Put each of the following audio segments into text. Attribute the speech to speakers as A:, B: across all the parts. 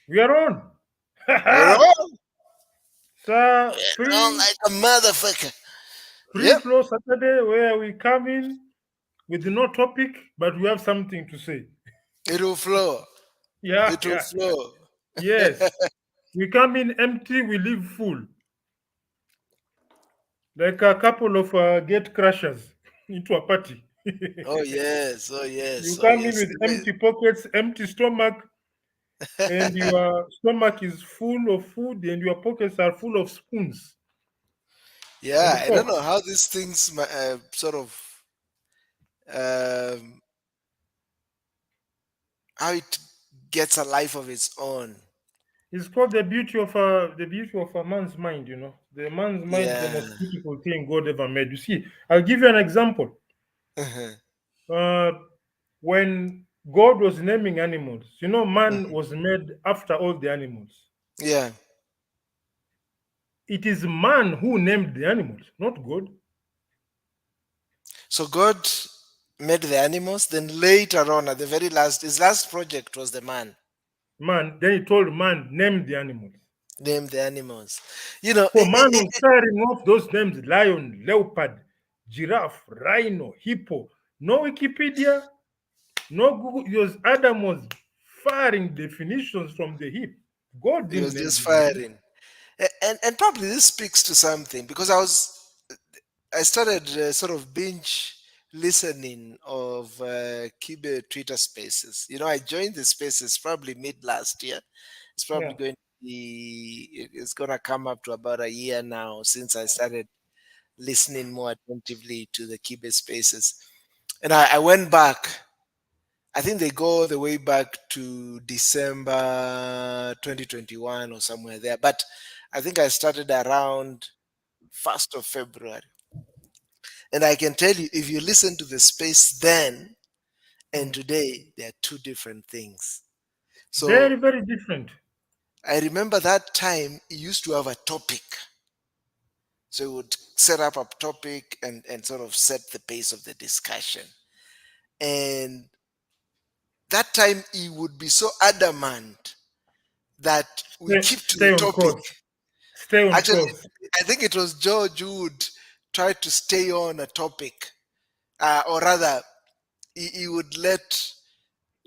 A: We are on.
B: We're on.
A: So
B: We're on
A: free
B: like a motherfucker.
A: free
B: Yep.
A: flow Saturday where we come in with no topic, but we have something to say.
B: It'll flow.
A: Yeah,
B: It'll
A: yeah.
B: flow.
A: Yes. We come in empty, we leave full. Like a couple of gate crashers into a party.
B: Oh yes. Oh yes.
A: You
B: Oh
A: come in
B: yes.
A: with empty pockets, empty stomach, and your stomach is full of food, and your pockets are full of spoons and
B: Yeah. I don't know
A: forks.
B: how these things sort of um, how it gets a life of its own.
A: It's called the beauty of a man's mind. The man's mind is the
B: Yeah.
A: most beautiful thing God ever made. You see, I'll give you an example. Uh, when God was naming animals, man was made after all the animals.
B: Yeah.
A: It is man who named the animals, not God.
B: So God made the animals. Then later on, at the very last, his last project was the man.
A: Man, then he told man, name the animals.
B: Name the animals. You know,
A: So man was firing off those names: lion, leopard, giraffe, rhino, hippo. No Wikipedia, no Google. Adam was firing definitions from the hip. God
B: he
A: didn't
B: was
A: name
B: just
A: his name.
B: firing. And probably this speaks to something because I started sort of binge listening of Kibe Twitter Spaces. You know, I joined the Spaces probably mid last year. It's probably
A: Yeah.
B: going to it's going to come up to about a year now since I started listening more attentively to the Kibe Spaces. And I went back. I think they go the way back to December 2021 or somewhere there. But I think I started around 1st of February. And I can tell you, if you listen to the space then and
A: Mm.
B: today, they are two different things. So
A: Very, very different.
B: I remember that time he used to have a topic. So he would set up a topic and sort of set the pace of the discussion. And that time he would be so adamant that we keep to
A: Stay
B: the
A: on
B: topic.
A: course. Stay on
B: Actually,
A: course.
B: I think it was George who would try to stay on a topic, or rather, he would let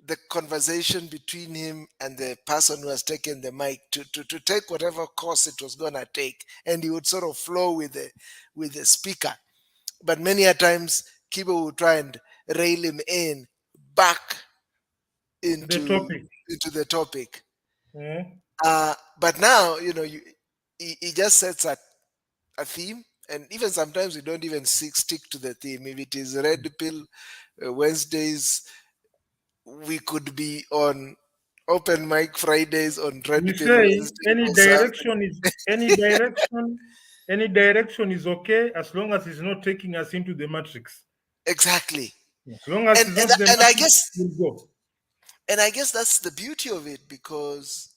B: the conversation between him and the person who has taken the mic to take whatever course it was going to take, and he would sort of flow with the speaker. But many a times, Kibo would try and rail him in back
A: The
B: into
A: topic.
B: into the topic.
A: Mm.
B: But now, he just sets a theme, and even sometimes we don't even stick to the theme. If it is red pill Wednesdays, we could be on open mic Fridays, on red
A: We
B: pill
A: say
B: Wednesdays or something.
A: any direction is okay as long as it's not taking us into the matrix.
B: Exactly.
A: As long as
B: And
A: it's
B: and
A: not the
B: and I
A: matrix,
B: guess
A: we'll go.
B: and I guess that's the beauty of it because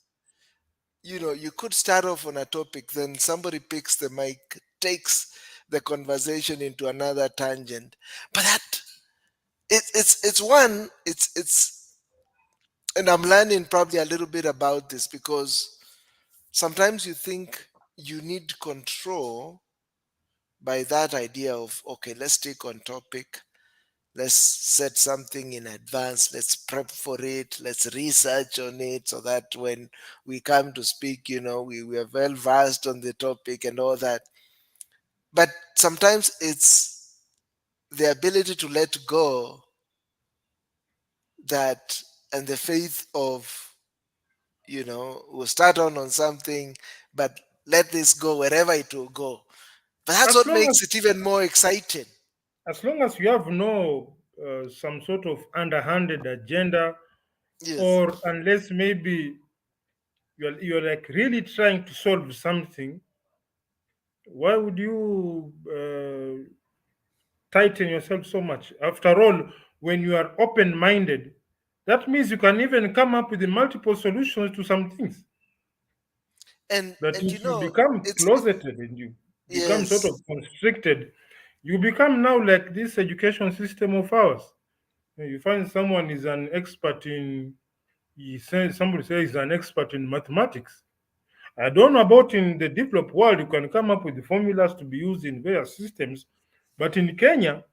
B: you could start off on a topic, then somebody picks the mic, takes the conversation into another tangent. But it's one, it's and I'm learning probably a little bit about this because sometimes you think you need control by that idea of, okay, let's stick on topic, let's set something in advance, let's prep for it, let's research on it so that when we come to speak, we are well versed on the topic and all that. But sometimes it's the ability to let go, that, and the faith of, we'll start on something, but let this go wherever it will go. But that's
A: As
B: what
A: long
B: makes
A: as
B: it even more exciting.
A: you have no some sort of underhanded agenda,
B: Yes.
A: or unless maybe you're like really trying to solve something, why would you tighten yourself so much? After all, when you are open-minded, that means you can even come up with the multiple solutions to some things. But
B: And
A: if you become
B: it's
A: closeted and you become sort of
B: yes.
A: constricted, you become now like this education system of ours. You find someone is an expert in Somebody says he's an expert in mathematics. I don't know about in the developed world, you can come up with the formulas to be used in various systems, but in Kenya,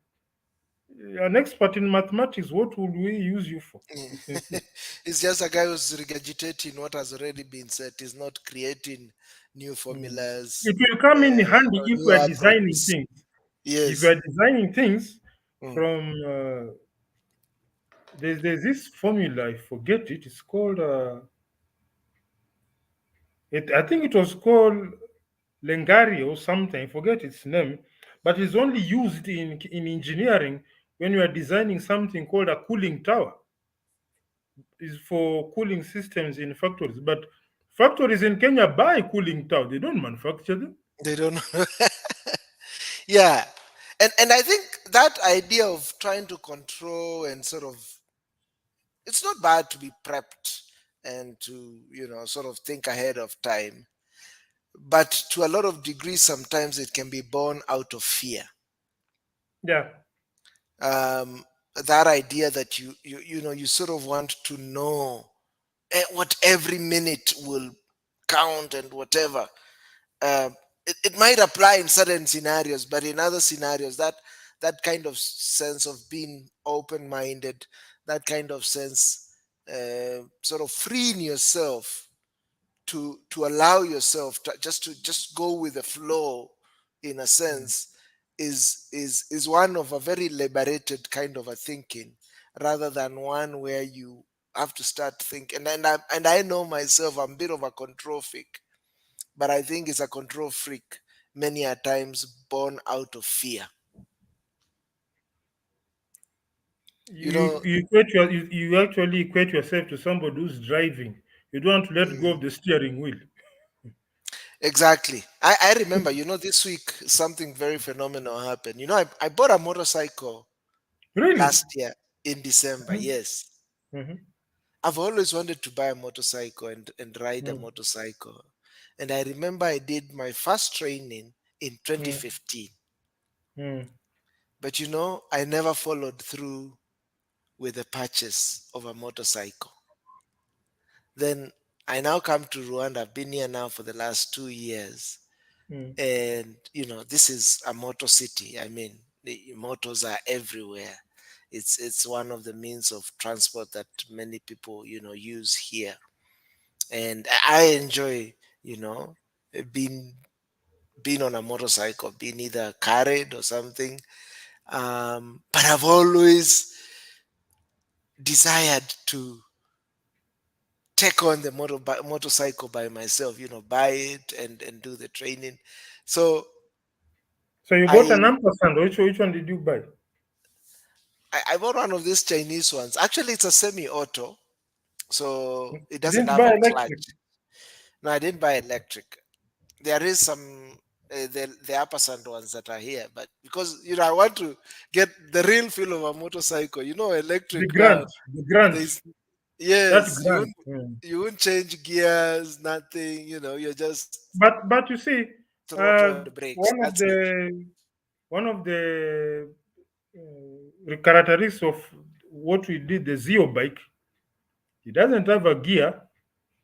A: an expert in mathematics, what would we use you for? Essentially.
B: It's just a guy who's regurgitating what has already been said. He's not creating new
A: Mm.
B: formulas
A: It will come in handy
B: or
A: if
B: new
A: we are designing
B: algorithms.
A: things. If we
B: Yes.
A: are designing things
B: Mm.
A: from, there's this formula, I forget it, it's called, I think it was called Lengari or something, I forget its name, but it's only used in engineering when you are designing something called a cooling tower. Is for cooling systems in factories, but factories in Kenya buy cooling tower. They don't manufacture them.
B: They don't know. Yeah. And I think that idea of trying to control and sort of, it's not bad to be prepped and to, sort of think ahead of time. But to a lot of degrees, sometimes it can be born out of fear.
A: Yeah,
B: um, that idea that you sort of want to know what every minute will count and whatever. It might apply in certain scenarios, but in other scenarios, that kind of sense of being open-minded, that kind of sense, sort of freeing yourself to allow yourself to just go with the flow, in a sense, is one of a very liberated kind of a thinking, rather than one where you have to start thinking. And I know myself, I'm a bit of a control freak, but I think it's a control freak many a times born out of fear. You know,
A: you actually equate yourself to somebody who's driving. You don't want to let go
B: mm,
A: of the steering wheel.
B: exactly. I remember, this week something very phenomenal happened. I bought a motorcycle
A: Really?
B: last year in December. Yes.
A: Mm-hmm.
B: I've always wanted to buy a motorcycle and ride a
A: Mm-hmm.
B: motorcycle. And I remember I did my first training in
A: Mm-hmm.
B: 2015.
A: Mm-hmm.
B: But I never followed through with the purchase of a motorcycle. Then I now come to Rwanda. I've been here now for the last 2 years. And this is a motor city. I mean, the motors are everywhere. It's one of the means of transport that many people use here. And I enjoy being being on a motorcycle, being either carried or something. But I've always desired to take on the motorcycle by myself, buy it and do the training. So
A: So you bought
B: I
A: an ampersand. Which one did you buy?
B: I bought one of these Chinese ones. Actually, it's a semi-auto, so it
A: You
B: doesn't
A: didn't
B: have
A: buy
B: a
A: electric.
B: clutch. No, I didn't buy electric. There is some the upper sand ones that are here, but because I want to get the real feel of a motorcycle.
A: The
B: Electric now.
A: grant. The grant.
B: There's
A: That
B: yes,
A: grant. Mm.
B: you won't change gears, nothing. You're just
A: But you see,
B: throttle and brakes.
A: one of
B: That's it.
A: the characteristics of what we did, the Zeo bike, it doesn't have a gear,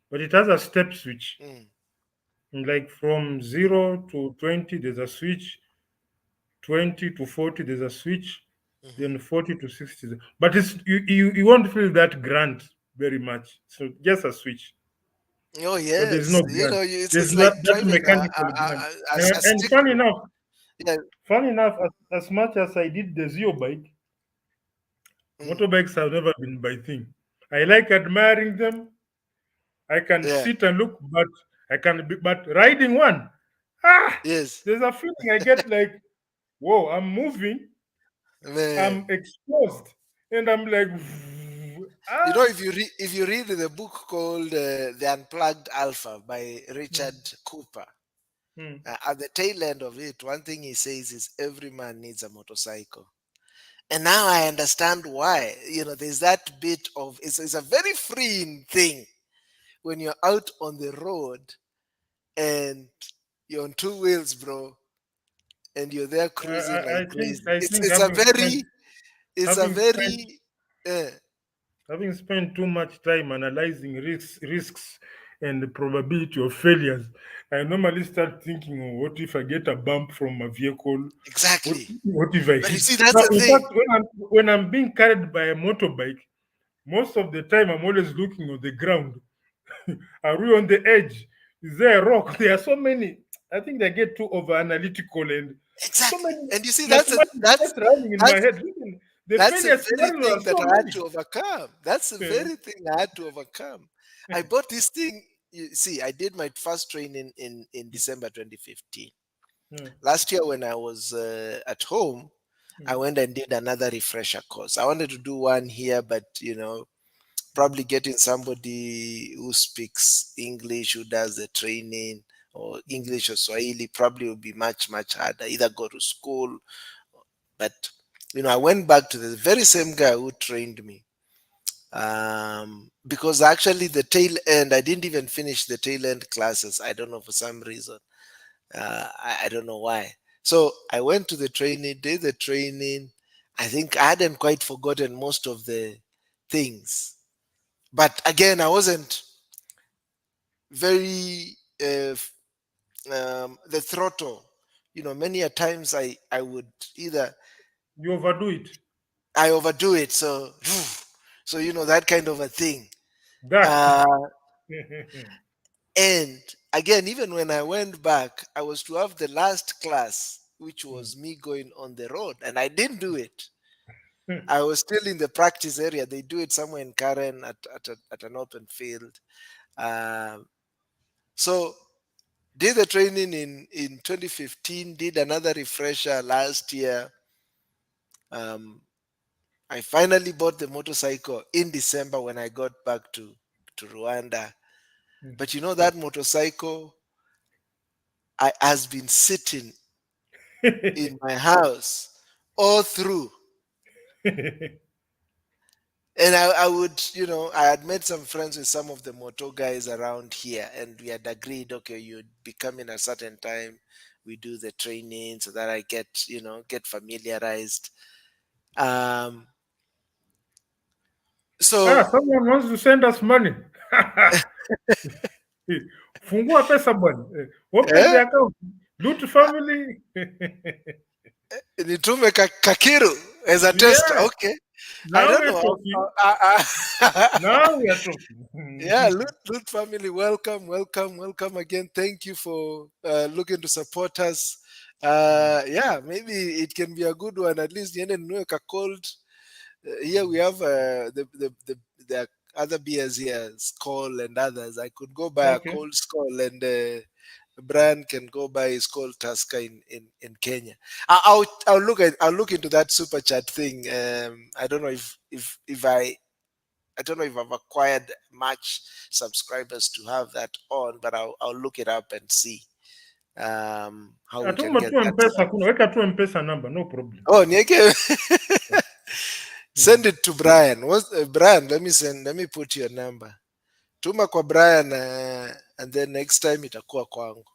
A: but it has a step switch.
B: Mm,
A: And like from 0 to 20, there's a switch. 20 to 40, there's a switch.
B: mhm.
A: Then 40 to 60. But you won't feel that grant very much. So just a switch.
B: Oh
A: But there's
B: yes,
A: no grant.
B: it's
A: There's
B: like
A: not that
B: driving
A: mechanical grant.
B: a
A: And
B: stick. Yeah.
A: funny enough, as much as I did the Zeo bike,
B: Mm,
A: motorbikes have never been my thing. I like admiring them. I can
B: yeah.
A: sit and look, but but riding one, ah,
B: Yes.
A: there's a feeling I get like, whoa, I'm moving,
B: Man.
A: I'm exposed, and I'm like, ah,
B: If you read the book called The Unplugged Alpha by
A: hmm,
B: Richard Cooper,
A: hmm.
B: at the tail end of it, one thing he says is every man needs a motorcycle. And now I understand why. There's that bit of it's a very freeing thing when you're out on the road and you're on two wheels, bro, and you're there cruising
A: I
B: like
A: think
B: crazy.
A: I
B: It's
A: think
B: it's a very it's a
A: having spent
B: very uh,
A: Having spent too much time analyzing risks and the probability of failures, I normally start thinking, oh, what if I get a bump from a vehicle? What,
B: Exactly.
A: what if I
B: But you
A: hit?
B: see, that's
A: Now,
B: the
A: in
B: thing.
A: fact, when I'm being carried by a motorbike, most of the time I'm always looking on the ground. Are we on the edge? Is there a rock? There are so many. I think they get too over analytical and so
B: Exactly.
A: many
B: And you see,
A: mathematics start running in my
B: that's
A: head. Listen, the
B: that's the
A: failure
B: very
A: scenarios are
B: thing that
A: so
B: I had
A: many.
B: to overcome. That's the
A: Eh,
B: very thing I had to overcome. I bought this thing. You see, I did my first training in December 2015.
A: hmm,
B: Last year, when I was at home, I
A: hmm,
B: went and did another refresher course. I wanted to do one here, but probably getting somebody who speaks English, who does the training, or
A: hmm.
B: English or Swahili, probably would be much, much harder. Either go to school, but I went back to the very same guy who trained me. Because actually, the tail end, I didn't even finish the tail end classes. I don't know, for some reason. I don't know why. So I went to the training, did the training. I think I hadn't quite forgotten most of the things. But again, I wasn't very the throttle. Many a times I would either
A: You overdo it.
B: I overdo it. So so that kind of a thing.
A: That.
B: Uh, and again, even when I went back, I was to have the last class, which was me going on the road, and I didn't do it. I was still in the practice area. They do it somewhere in Karen at an open field. Um, so did the training in 2015. Did another refresher last year. Um, I finally bought the motorcycle in December when I got back to Rwanda. But that motorcycle I has been sitting in my house all through. And I would, I had made some friends with some of the moto guys around here, and we had agreed, okay, you'd be coming a certain time. We do the training so that I get familiarized. Um, so
A: Someone wants to send us money. Fungua pesa bwana. Open the
B: eh,
A: account. Loot family.
B: nitume Kakiru as a tester.
A: Yeah.
B: Okay, I
A: Now
B: don't
A: we're
B: know.
A: talking.
B: Uh,
A: Now we are
B: Yeah,
A: talking.
B: Loot family, welcome, welcome, welcome again. Thank you for looking to support us. Yeah, maybe it can be a good one. At least niende ninunue ka cold. Here we have the other beers here, Skull and others. I could go buy a
A: Okay.
B: cold Skull, and Brian can go buy his cold Tusker in Kenya. I'll look into that super chat thing. I don't know if I don't know if I've acquired much subscribers to have that on, but I'll look it up and see how we can
A: Atuma
B: get
A: tu
B: that
A: mpesa
B: started.
A: kuna weka tu mpesa number, no problem.
B: Oh, Nieke,
A: Mm.
B: send it to Brian. Brian? Let me put your number. Tuma kwa Brian, and then next time itakuwa kwangu.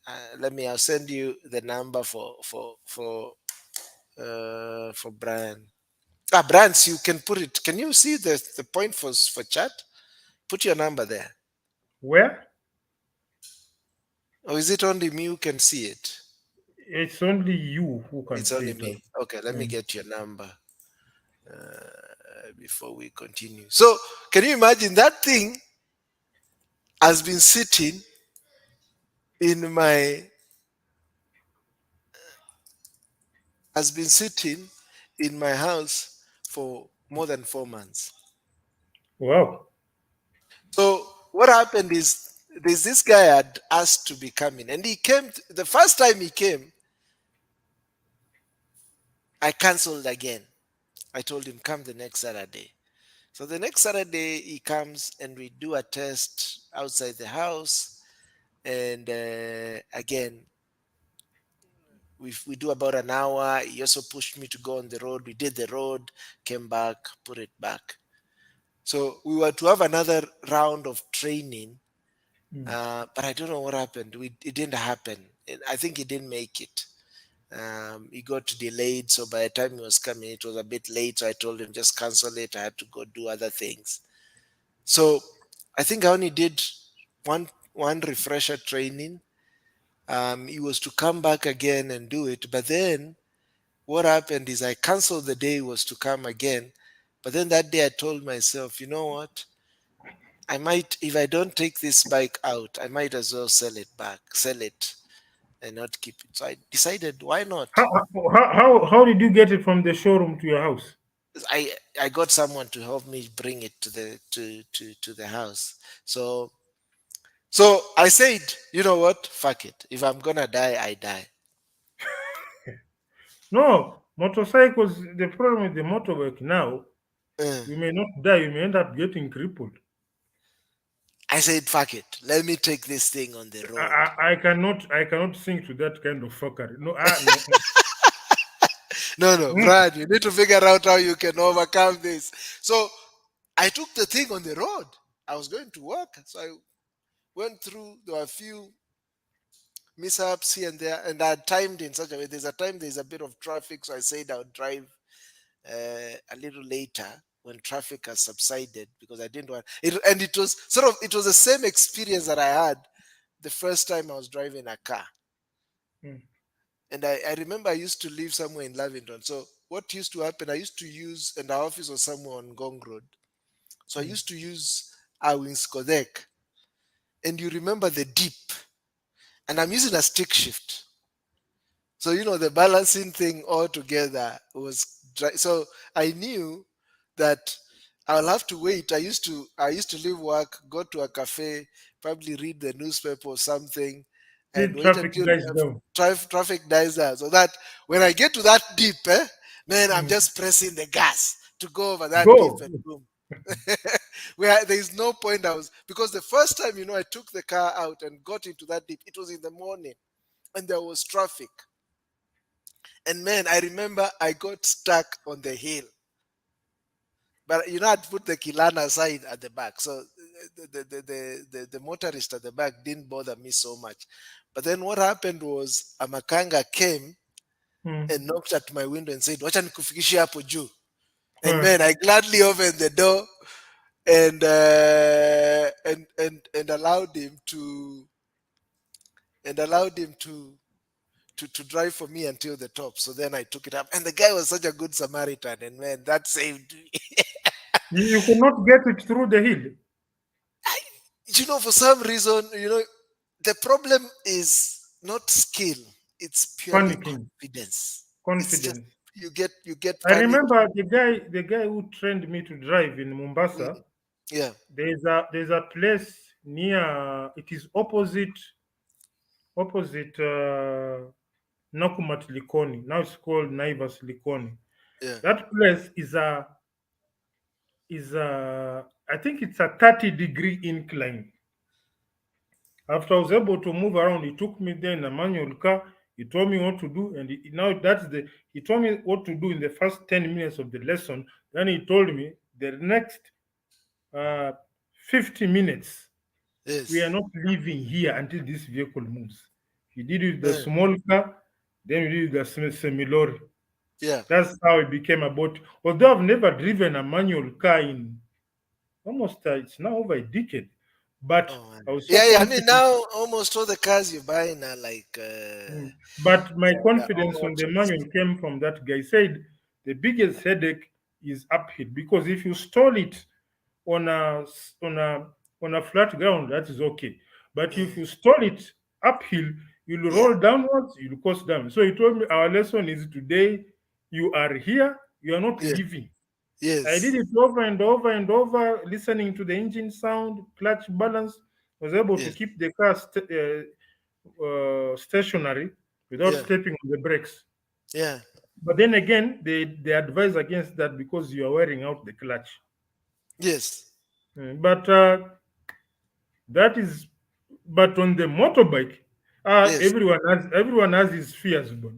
B: I'll send you the number for Brian. Brian, so you can put it. Can you see the point for chat? Put your number there.
A: Where?
B: Or is it only me who can see it?
A: It's only you who can
B: It's
A: see
B: only
A: it.
B: me. Okay, let me
A: Mm.
B: get your number before we continue. So, can you imagine that thing has been sitting in my has been sitting in my house for more than 4 months.
A: Wow.
B: So, what happened is there's this guy had asked to be coming, and he came. The first time he came, I cancelled again. I told him come the next Saturday. So the next Saturday he comes and we do a test outside the house, and again we do about an hour. He also pushed me to go on the road. We did the road, came back, put it back. So we were to have another round of training,
A: Mm.
B: but I don't know what happened. It didn't happen. I think he didn't make it. He got delayed, so by the time he was coming, it was a bit late. So I told him just cancel it. I had to go do other things. So I think I only did one refresher training. He was to come back again and do it, but then what happened is I canceled the day he was to come again. But then that day I told myself, you know what? I might, if I don't take this bike out, I might as well sell it and not keep it. So I decided, why not?
A: How did you get it from the showroom to your house?
B: I got someone to help me bring it to the house. So I said, you know what? Fuck it. If I'm gonna die, I die.
A: No, motorcycles. The problem with the motorbike now,
B: Uh,
A: you may not die. You may end up getting crippled.
B: I said, fuck it. Let me take this thing on the
A: I,
B: road.
A: I cannot sing to that kind of fuckery. No, no.
B: No,
A: Mm,
B: Brad, you need to figure out how you can overcome this. So I took the thing on the road. I was going to work. So I went through, there were a few mishaps here and there, and I timed in such a way. There's a time there's a bit of traffic, so I said I would drive a little later when traffic has subsided because I didn't want it. And it was it was the same experience that I had the first time I was driving a car.
A: mm,
B: And I remember I used to live somewhere in Lavington. So what used to happen, I used to use, and our office was somewhere on Gong Road. So I
A: mm.
B: used to use Awings Kodek. And you remember the deep. And I'm using a stick shift. So, the balancing thing altogether was so I knew that I'll have to wait. I used to leave work, go to a cafe, probably read the newspaper or something,
A: Till
B: and wait
A: traffic
B: until
A: dies down.
B: traffic dies down. So that when I get to that dip, man, I'm
A: Mm.
B: just pressing the gas to go over that dip
A: Go.
B: and boom. Where there is no point because the first time I took the car out and got into that dip, it was in the morning and there was traffic. And man, I remember I got stuck on the hill. But I'd put the Kilana sign at the back. So the motorist at the back didn't bother me so much. But then what happened was a makanga came
A: Mm.
B: and knocked at my window and said, Wacha nikufikishie hapo juu. And
A: Uh,
B: man, I gladly opened the door and allowed him to drive for me until the top. So then I took it up. And the guy was such a good Samaritan. And man, that saved me.
A: you could not get it through the hill.
B: For some reason, the problem is not skill, it's purely
A: Panicking.
B: confidence. It's just
A: Confidence.
B: you get
A: I
B: panic.
A: remember the guy who trained me to drive in
B: Mm,
A: Mombasa.
B: yeah,
A: There's a place near. It is opposite Nakumat Likoni. Now it's called Naivas Likoni.
B: yeah,
A: That place is I think it's a 30-degree incline. After I was able to move around, he took me there in a manual car. He told me what to do, and now he told me what to do in the first 10 minutes of the lesson. Then he told me the next uh, 50 minutes we are
B: yes,
A: not leaving here until this vehicle moves. He did it with the
B: yeah,
A: small car, then we did it with the semi-lorry.
B: yeah.
A: That's how it became about. Although I've never driven a manual car in almost it's now over a decade, but
B: Oh man.
A: I was so
B: Yeah, yeah. I mean,
A: confident.
B: now almost all the cars you buy are like
A: Mm. But my
B: they're all
A: confidence on the
B: motors.
A: manual came from that guy. He said the biggest headache is uphill because if you stall it on a flat ground, that is okay. But if
B: Mm,
A: you stall it uphill, you'll
B: yeah,
A: roll downwards, you'll coast down. So he told me our lesson is today. You are here, you are not
B: yeah,
A: leaving. I did
B: yes,
A: it over and over and over, listening to the engine sound, clutch balance. Was able to
B: yes,
A: keep the car stationary without
B: yeah,
A: stepping on the brakes.
B: yeah,
A: But then again, they advise against that because you are wearing out the clutch.
B: yes,
A: But that is, but on the motorbike,
B: yes.
A: everyone has his fears, but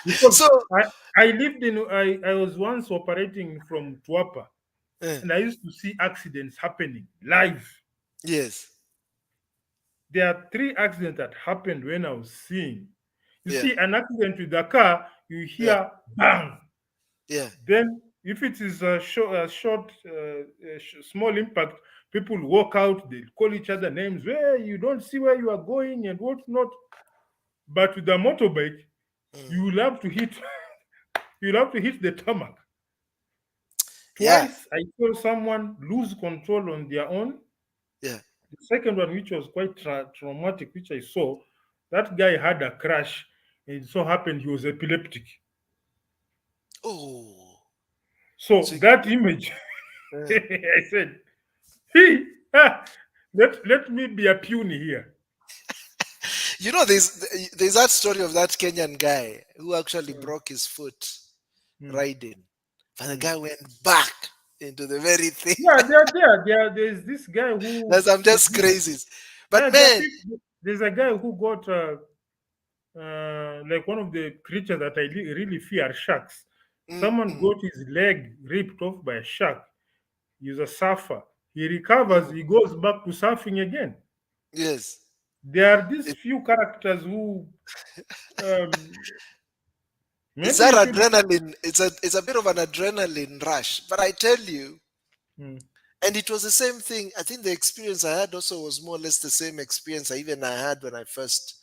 A: because
B: So,
A: I was once operating from Tuapa,
B: uh,
A: and I used to see accidents happening live.
B: yes,
A: There are three accidents that happened when I was seeing. You
B: Yeah.
A: see an accident with a car, you
B: Yeah.
A: hear bang.
B: Yeah.
A: Then, if it is small impact, people walk out, they call each other names. Where you don't see where you are going and what not. But with a motorbike,
B: Mm.
A: you will have to hit. You'll have to hit the tarmac.
B: Yeah.
A: Twice, I saw someone lose control on their own.
B: Yeah.
A: The second one, which was quite traumatic, which I saw, that guy had a crash. And it so happened he was epileptic.
B: Oh.
A: So
B: So
A: that image,
B: yeah.
A: I said, he, ah, let me be a puny here.
B: You know, there's that story of that Kenyan guy who actually
A: Mm,
B: broke his foot
A: mm,
B: riding, but the
A: mm.
B: guy went back into the very thing.
A: Yeah, they're there. There's this guy who,
B: That's I'm
A: there's,
B: just crazy.
A: yeah,
B: But
A: there are
B: man,
A: people, there's a guy who got like one of the creatures that I really fear, sharks. Someone
B: mm,
A: got his leg ripped off by a shark. He's a surfer. He recovers,
B: mm,
A: he goes back to surfing again.
B: yes,
A: There are these
B: it,
A: few characters who um,
B: it's
A: maybe
B: that
A: you should.
B: adrenaline. It's a bit of an adrenaline rush. But I tell you,
A: Mm,
B: and it was the same thing. I think the experience I had also was more or less the same experience I had when I first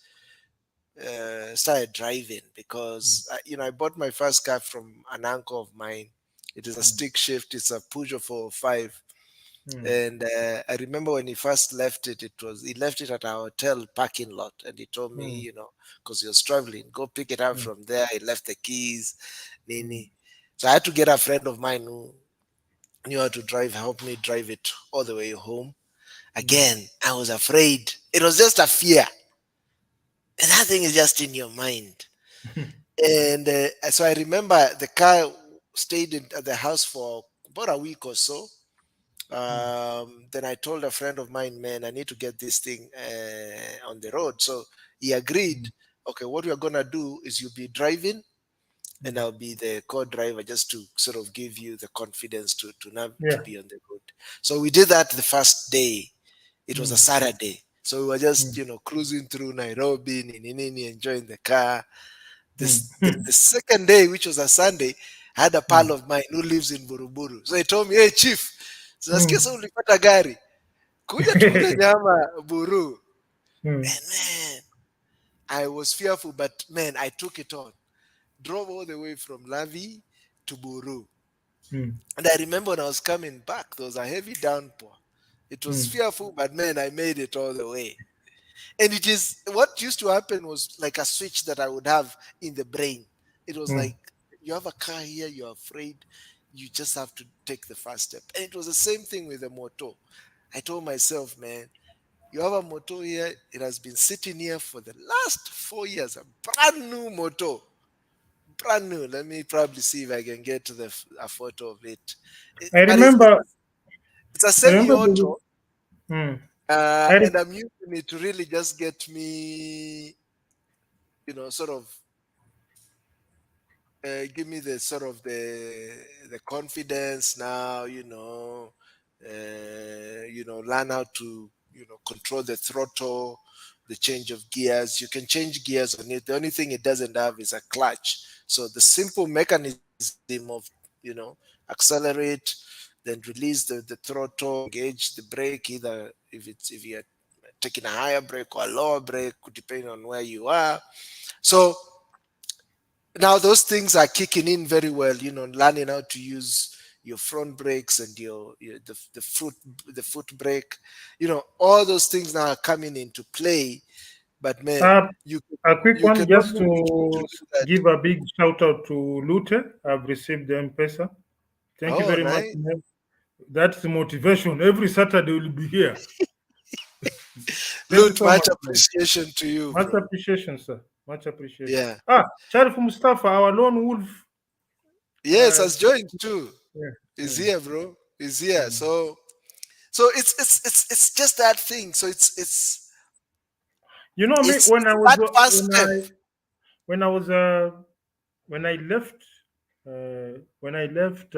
B: started driving
A: mm,
B: because I bought my first car from an uncle of mine. It is a
A: mm,
B: stick shift. It's a Peugeot 405.
A: mm,
B: And I remember when he first left it, he left it at our hotel parking lot, and he told me,
A: mm,
B: because he was traveling, go pick it up
A: mm,
B: from there. He left the keys,
A: mm,
B: Nini. So I had to get a friend of mine who knew how to drive, help me drive it all the way home.
A: mm.
B: Again, I was afraid. It was just a fear, and that thing is just in your mind. And so I remember the car stayed at the house for about a week or so.
A: Mm,
B: Then I told a friend of mine, man, I need to get this thing on the road. So he agreed.
A: mm,
B: Okay, what we're gonna do is you'll be driving, and
A: mm.
B: I'll be the co-driver just to sort of give you the confidence to
A: Yeah.
B: be on the road. So we did that the first day. It was a
A: Mm,
B: Saturday, so we were just
A: mm,
B: cruising through Nairobi, enjoying the car.
A: mm,
B: The second day, which was a Sunday, I had a pal
A: mm,
B: of mine who lives in Buruburu. So he told me, hey chief, tunasikia
A: mm.
B: sasa ulipata gari, kuja tukule nyama Buru.
A: Mm,
B: And man, I was fearful, but man, I took it on. Drove all the way from Lavi to Buru.
A: mm,
B: And I remember when I was coming back, there was a heavy downpour. It was
A: mm,
B: fearful, but man, I made it all the way. And it is what used to happen was like a switch that I would have in the brain. It was
A: mm.
B: like you have a car here, you're afraid, you just have to take the first step. And it was the same thing with the motor. I told myself, man, you have a motor here, it has been sitting here for the last 4 years, a brand new motor. Brand new. Let me probably see if I can get to a photo of it.
A: I
B: But
A: remember.
B: it's a
A: I remember.
B: semi-auto,
A: Mm, I,
B: and I'm using it to really just get me, sort of give me the sort of the confidence now, learn how to control the throttle, the change of gears. You can change gears on it. The only thing it doesn't have is a clutch. So the simple mechanism of accelerate, then release the throttle, engage the brake, either if you're taking a higher brake or a lower brake, depending on where you are. So now those things are kicking in very well, learning how to use your front brakes and the foot brake, all those things now are coming into play. But man,
A: uh,
B: you
A: a quick
B: you
A: one
B: can
A: just
B: only begin to
A: to
B: do that.
A: give a big shout out to Lute. I've received the M-Pesa. Thank you
B: Oh,
A: very much,
B: nice.
A: man. That's the motivation. Every Saturday we'll be here. Thank you
B: Loot,
A: so much,
B: much
A: man.
B: appreciation to you,
A: Much
B: bro.
A: appreciation, sir. Much appreciation.
B: Yeah.
A: Sharif Mustafa, our lone wolf.
B: Yes,
A: Uh,
B: has joined too.
A: yeah.
B: Is
A: Mm,
B: here, bro. Is here.
A: mm.
B: So it's just that thing. So it's
A: You know me
B: it's
A: when I
B: it's
A: was
B: that first step.
A: when I was when I left when I left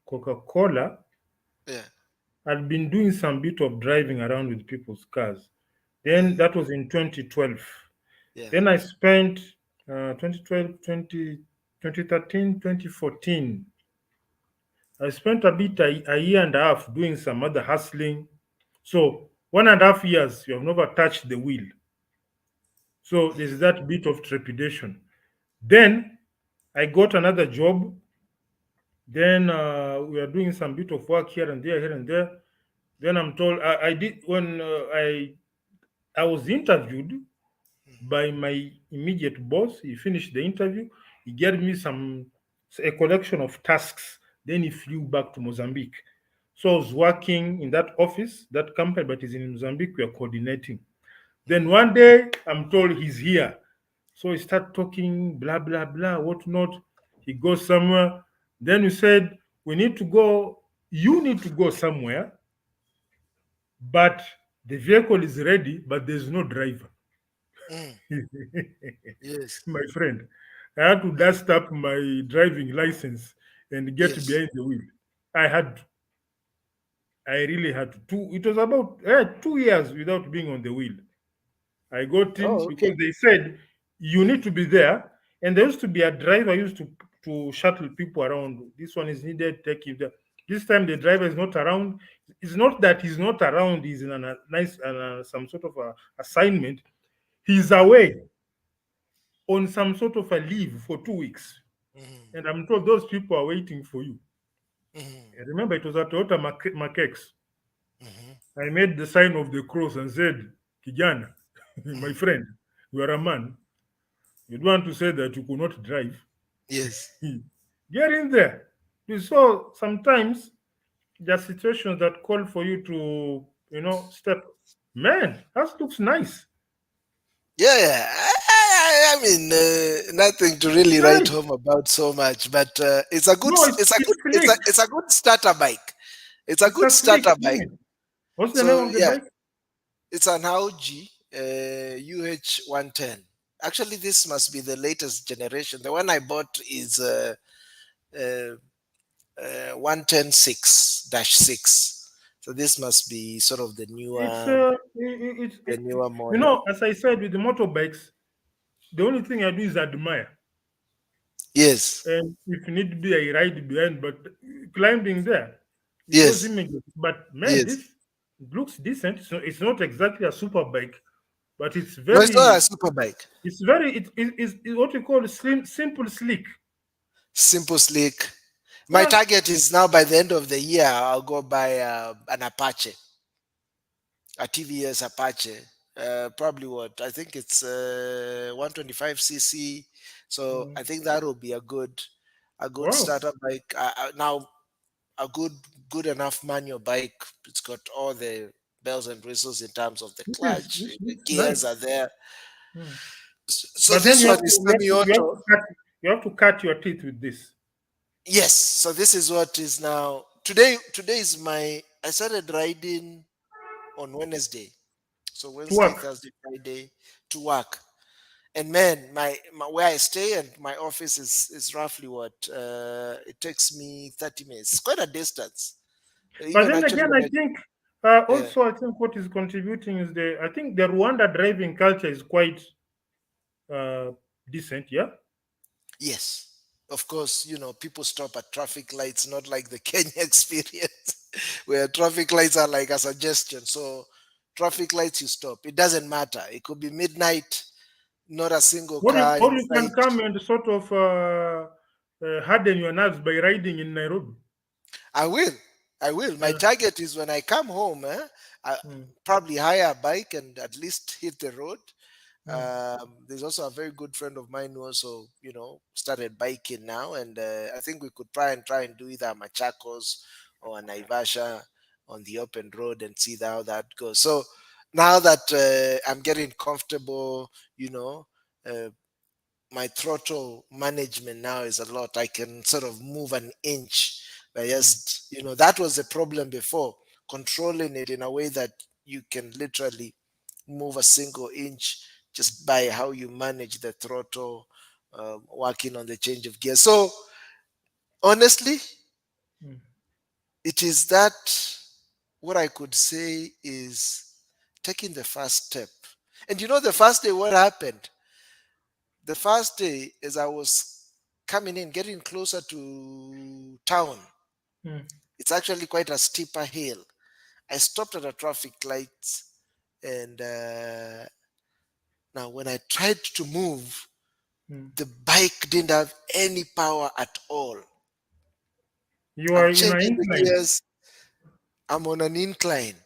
A: Coca-Cola,
B: Yeah.
A: I'd been doing some bit of driving around with people's cars. Then
B: Mm,
A: that was in 2012.
B: Yeah.
A: Then I spent 2012, 2013, 2014. I spent a year and a half doing some other hustling. So 1.5 years, you have never touched the wheel. So there's that bit of trepidation. Then I got another job. Then we are doing some bit of work here and there, here and there. Then I'm told I did when I was interviewed by my immediate boss. He finished the interview. He gave me a collection of tasks. Then he flew back to Mozambique. So I was working in that office, that company, but he's in Mozambique. We are coordinating. Then one day I'm told he's here. So he start talking, blah, blah, blah, whatnot. He goes somewhere. Then we said, we need to go, you need to go somewhere, but the vehicle is ready, but there's no driver.
B: Mm. Yes.
A: My friend, I had to dust up my driving license and get
B: Yes.
A: behind the wheel. I had to. I really had to. It was about 2 years without being on the wheel. I got in
B: Oh,
A: because
B: okay.
A: they said you need to be there, and there used to be a driver used to shuttle people around. This one is needed. Take you there. This time the driver is not around. It's not that he's not around. He's in a nice some sort of a assignment. He's away on some sort of a leave for 2 weeks,
B: Mm-hmm.
A: and I'm told those people are waiting for you.
B: Mm-hmm.
A: And remember, it was a Toyota Makex.
B: Mm-hmm.
A: I made the sign of the cross and said, "Kijana, my
B: Mm-hmm.
A: friend, you are a man. You don't want to say that you could not drive.
B: Yes.
A: Get in there." So sometimes there are situations that call for you to, step. Man, that looks nice.
B: Yeah, yeah. I mean, nothing to
A: It's
B: really write
A: nice.
B: home about so much, but it's a good,
A: No, it's, it's slick.
B: it's a good starter bike. It's a
A: It's
B: good
A: a slick,
B: starter
A: isn't
B: bike.
A: it? What's the name
B: So
A: of the
B: yeah,
A: bike?
B: it's an Audi UH110. Actually, this must be the latest generation. The one I bought is uh, 110 6-6. So this must be sort of
A: It's
B: the newer model.
A: as I said with the motorbikes, the only thing I do is admire.
B: Yes,
A: And if need be, I ride behind, but climbing there, those
B: yes,
A: images. But man,
B: yes.
A: this looks decent. So it's not exactly a super bike, but
B: No, it's not a super bike.
A: it's what you call simple, sleek.
B: Simple, sleek. My
A: Yeah,
B: target is now by the end of the year, I'll go buy an Apache, a TVS Apache. Probably what I think it's 125 cc. So
A: mm,
B: I think that will be a good
A: wow,
B: starter bike. Now a good enough manual bike. It's got all the bells and whistles in terms of the clutch.
A: this
B: The
A: looks
B: gears
A: nice.
B: are there.
A: Mm.
B: So
A: But then
B: this one is semi-auto.
A: you have to cut your teeth with this
B: Yes. So this is what is now today. Today is my. I started riding on Wednesday. So
A: to
B: Wednesday,
A: work.
B: Thursday, Friday to work. And man, my where I stay and my office is roughly what it takes me 30 minutes. It's quite a distance.
A: But
B: Even
A: then
B: actually
A: again,
B: when
A: I
B: I
A: think
B: yeah.
A: also I think what is contributing is I think the Rwanda driving culture is quite uh, decent. Yeah.
B: Yes. Of course, people stop at traffic lights, not like the Kenya experience, where traffic lights are like a suggestion. So, traffic lights, you stop. It doesn't matter. It could be midnight, not a single car
A: Or
B: in
A: you can
B: sight.
A: come and sort of harden your nerves by riding in Nairobi.
B: I will. I will. My
A: Yeah.
B: target is when I come home, I
A: Mm,
B: probably hire a bike and at least hit the road.
A: mm.
B: There's also a very good friend of mine who also, started biking now, and I think we could try and do either a Machakos or a Naivasha on the open road and see how that goes. So now that I'm getting comfortable, you know, uh, my throttle management now is a lot. I can sort of move an inch. I just, that was the problem before, controlling it in a way that you can literally move a single inch just by how you manage the throttle, working on the change of gear. So honestly,
A: Mm.
B: it is that what I could say is taking the first step. And the first day, what happened? The first day, as I was coming in, getting closer to town,
A: Mm.
B: it's actually quite a steeper hill. I stopped at a traffic light, and now when I tried to move,
A: Mm.
B: the bike didn't have any power at all.
A: You
B: I'm
A: are in an
B: changing the
A: incline.
B: gears. I'm on an incline.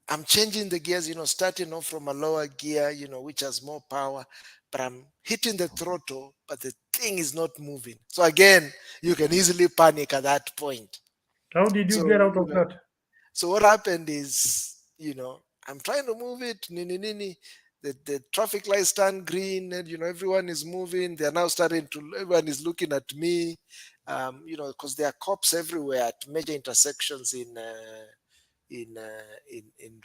B: I'm changing the gears, starting off from a lower gear, which has more power, but I'm hitting the throttle, but the thing is not moving. So again, you can easily panic at that point.
A: How did you
B: So,
A: get out of that?
B: so what happened is, I'm trying to move it, nini. The traffic lights turn green, and everyone is moving. They're now everyone is looking at me, because there are cops everywhere at major intersections in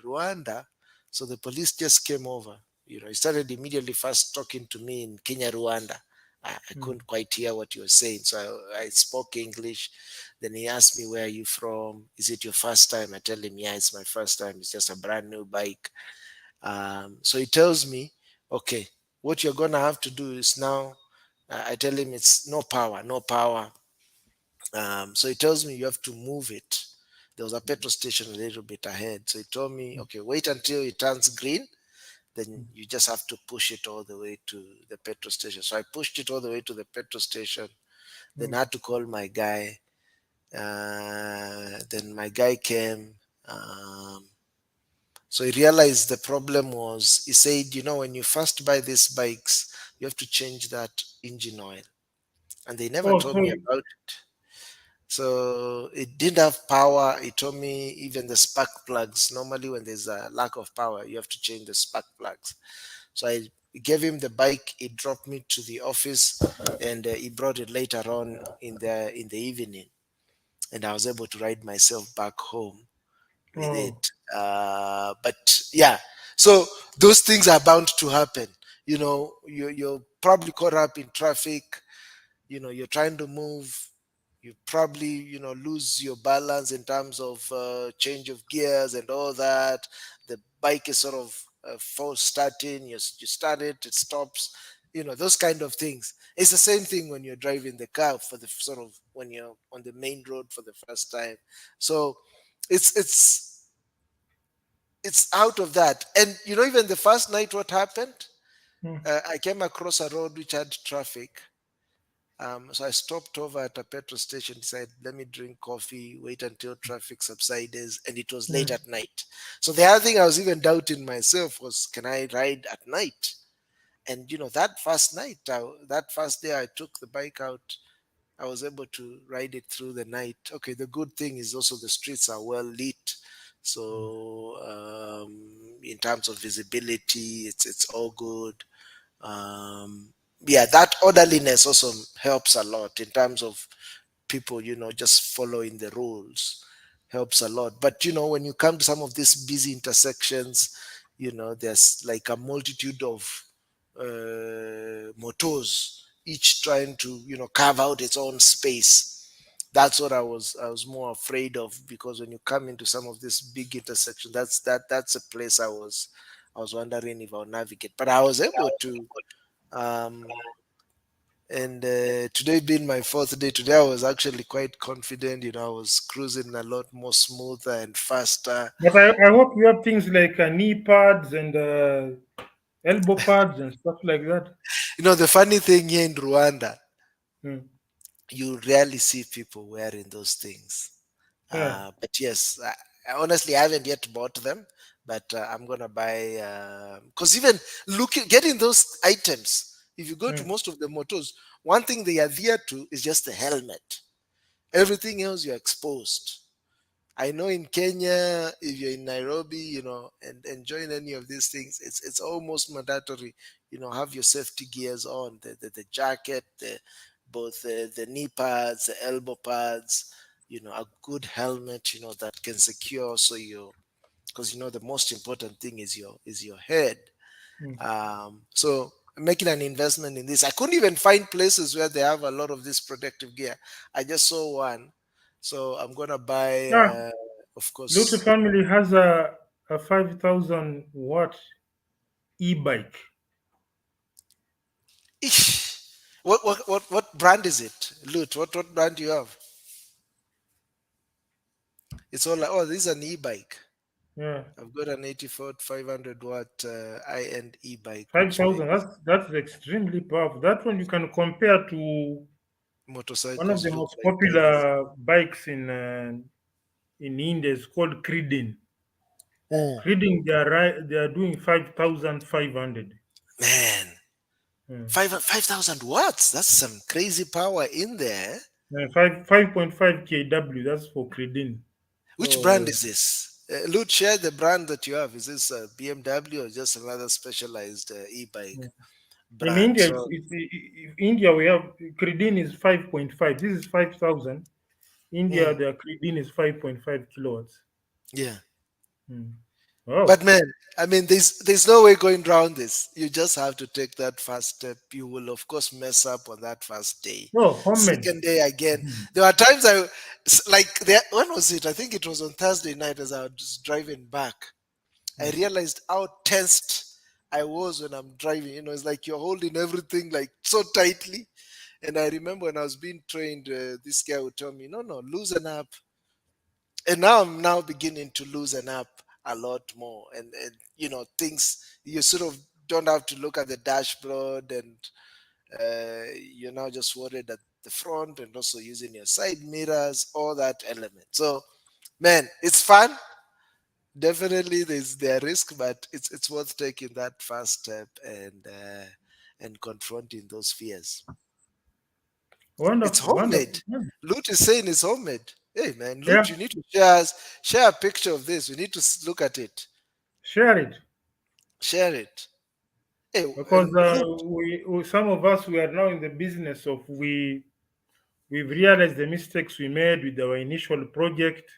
B: Rwanda. So the police just came over. He started immediately first talking to me in Kenya, Rwanda. I
A: Mm.
B: couldn't quite hear what he was saying, so I spoke English. Then he asked me, "Where are you from? Is it your first time?" I tell him, "Yeah, it's my first time. It's just a brand new bike." So he tells me, "Okay, what you're gonna have to do is now." I tell him it's no power, no power. So he tells me you have to move it. There was a petrol station a little bit ahead. So he told me, okay, wait until it turns green. Then you just have to push it all the way to the petrol station. So I pushed it all the way to the petrol station. Then I
A: Mm.
B: had to call my guy. Then my guy came. So he realized the problem was, he said, when you first buy these bikes, you have to change that engine oil. And they never
A: Oh,
B: told me about it. So it didn't have power. He told me even the spark plugs. Normally, when there's a lack of power, you have to change the spark plugs. So I gave him the bike. He dropped me to the office, and he brought it later on in the evening, and I was able to ride myself back home with
A: oh,
B: it. But yeah, so those things are bound to happen. You're probably caught up in traffic. You're trying to move. You probably lose your balance in terms of change of gears and all that. The bike is sort of false starting. You start it, it stops. Those kind of things. It's the same thing when you're driving the car for the sort of when you're on the main road for the first time. So it's out of that. And even the first night, what happened,
A: mm.
B: I came across a road which had traffic. So I stopped over at a petrol station, decided, let me drink coffee, wait until traffic subsides, and it was late
A: Mm.
B: at night. So the other thing I was even doubting myself was, can I ride at night? And that first night, that first day I took the bike out, I was able to ride it through the night. Okay, the good thing is also the streets are well lit. So in terms of visibility, it's all good. Yeah, that orderliness also helps a lot in terms of people, just following the rules helps a lot. But when you come to some of these busy intersections, there's like a multitude of motors, each trying to carve out its own space. That's what I was more afraid of, because when you come into some of these big intersections, that's a place I was wondering if I'll navigate. But I was able to. um and today being my fourth day, today I was actually quite confident. I was cruising a lot more smoother and faster.
A: But I hope you have things like knee pads and elbow pads and stuff like that.
B: The funny thing here in Rwanda,
A: Mm.
B: you rarely see people wearing those things.
A: Yeah.
B: But yes, honestly, I haven't yet bought them, but I'm gonna buy, because even getting those items, if you go to
A: Mm.
B: most of the motors, one thing they adhere to is just the helmet. Everything else you're exposed. I know in Kenya, if you're in Nairobi, and enjoying any of these things, it's almost mandatory. Have your safety gears on, the jacket, both the knee pads, the elbow pads, a good helmet, that can secure also because the most important thing is your head.
A: Mm.
B: So making an investment in this, I couldn't even find places where they have a lot of this protective gear. I just saw one, so I'm gonna buy.
A: Yeah.
B: Of
A: Luther
B: course,
A: family has a 5,000 watt e-bike.
B: Ish. What brand is it? Loot. What brand do you have? It's all like, oh, this is an e-bike.
A: Yeah,
B: I've got an 84 500 watt high-end e-bike, which
A: 5,000.
B: makes
A: That's extremely powerful. That one you can compare to one of
B: motorcycles
A: the
B: look
A: most
B: like this.
A: popular bikes in India. Is called Creedin.
B: Mm.
A: Creedin, they are doing 5,500.
B: Man,
A: Mm.
B: 5,000 watts. That's some crazy power in there.
A: 5.5 kW. That's for Creedin.
B: Which brand
A: So
B: is this? Loot, share the brand that you have. Is this a BMW or just another specialized e-bike
A: mm. In
B: brand?
A: India,
B: So,
A: India we have Creedin is 5.5. This is 5,000. India,
B: mm,
A: the Creedin is 5.5 kilowatts.
B: yeah.
A: Mm.
B: But
A: Oh
B: man, I mean, there's no way going around this. You just have to take that first step. You will, of course, mess up on that first day.
A: no, homemade.
B: Second day again.
A: Mhm.
B: There were times like there. When was it? I think it was on Thursday night as I was driving back. I
A: Mm.
B: realized how tensed I was when I'm driving. It's like you're holding everything like so tightly. And I remember when I was being trained, this guy would tell me, "No, no, loosen up." And now I'm now beginning to loosen up a lot more. And things you sort of don't have to look at the dashboard, and you're now just worried at the front and also using your side mirrors, all that element. So, man, it's fun. Definitely, there's their risk, but it's worth taking that first step and confronting those fears. It's
A: Wonderful, wonderful.
B: homemade. Loot is saying it's homemade. Hey man,
A: Yeah,
B: Loot, you need to share a picture of this. We need to look at it.
A: share it
B: Share it. Hey,
A: because
B: and Loot.
A: some of us we are now in the business of we've realized the mistakes we made with our initial project.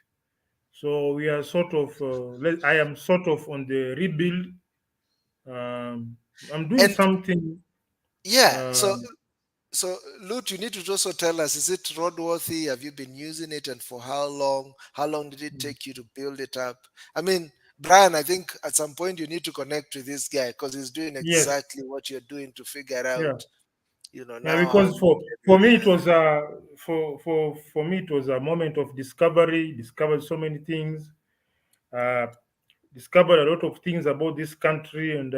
A: So we are sort of I am sort of on the rebuild. Um, I'm doing
B: And
A: something.
B: yeah, so
A: Um,
B: so Loot, you need to also tell us, is it roadworthy? Have you been using it, and for how long? How long did it take you to build it up? I mean, Brian, I think at some point you need to connect with this guy because he's doing
A: yes,
B: exactly what you're doing to figure
A: yeah.
B: out,
A: Yeah,
B: now how
A: because
B: you
A: for me it was for me it was a moment of discovery. Discovered so many things. Uh, Discovered a lot of things about this country, and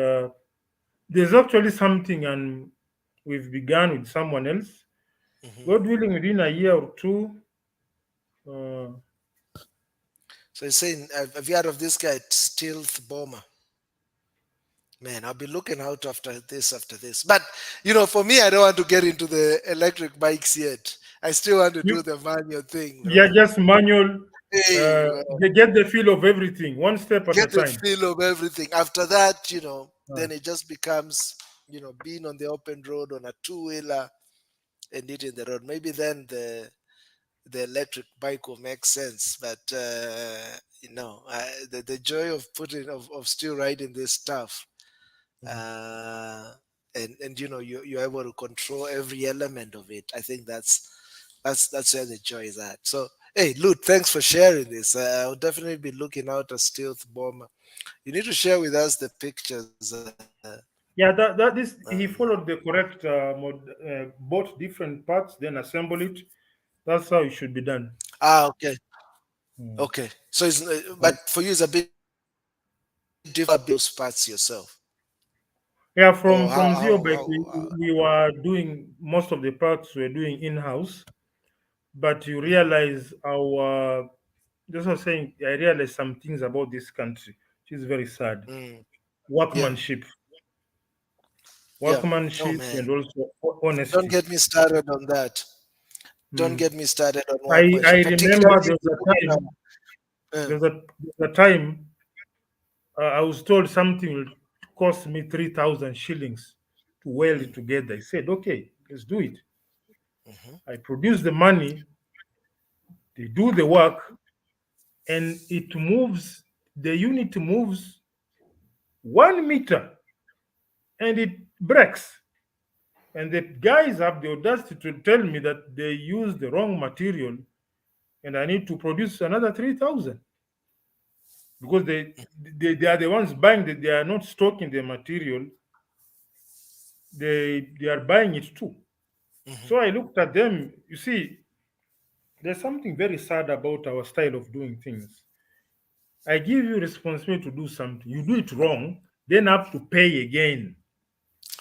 A: there's actually something, and we've begun with someone else.
B: Mhm.
A: God willing, within a year or two. Uh,
B: So he's saying, have you heard of this guy, Stealth Bomber? Man, I'll be looking out after this. But for me, I don't want to get into the electric bikes yet. I still want to
A: you,
B: do the manual thing,
A: yeah,
B: bro.
A: just manual.
B: Hey,
A: Get the feel of everything, one step at a
B: get the
A: time.
B: feel of everything. After that,
A: Uh,
B: then it just becomes, being on the open road on a two-wheeler and hitting the road. Maybe then the electric bike will make sense. But the joy of of still riding this stuff, uh, and you're able to control every element of it. I think that's where the joy is at. So, hey, Lut, thanks for sharing this. I'll definitely be looking out a Stealth Bomber. You need to share with us the pictures.
A: yeah, that this he followed the correct bought different parts, then assemble it. That's how it should be done.
B: Okay,
A: Mm.
B: okay. So it's but
A: But
B: for you, it's a bit different those parts yourself.
A: yeah,
B: Or
A: from Zero Bike,
B: how
A: we were doing most of the parts we're doing in house. But you
B: mhm.
A: realize our just was saying, I realized some things about this country, which is very sad.
B: Mm, yeah,
A: Workmanship,
B: yeah. Oh
A: workmanship,
B: man,
A: and also
B: don't
A: honesty.
B: get me started on that. Don't
A: Mm.
B: get me started on
A: I
B: workmanship,
A: remember
B: particularly if you look at uh,
A: there was a time I was told something will cost me 3,000 shillings to weld it
B: mm,
A: together. I said, okay, let's do it.
B: mhm.
A: I produce the money, they do the work, and it moves, the unit moves 1 meter and it breaks. And the guys have the audacity to tell me that they used the wrong material and I need to produce another 3,000 because they are the ones buying that they are not stocking the material. they are buying it too.
B: Mhm.
A: So I looked at them. You see, there's something very sad about our style of doing things. I give you responsibility to do something. You do it wrong, then have to pay again.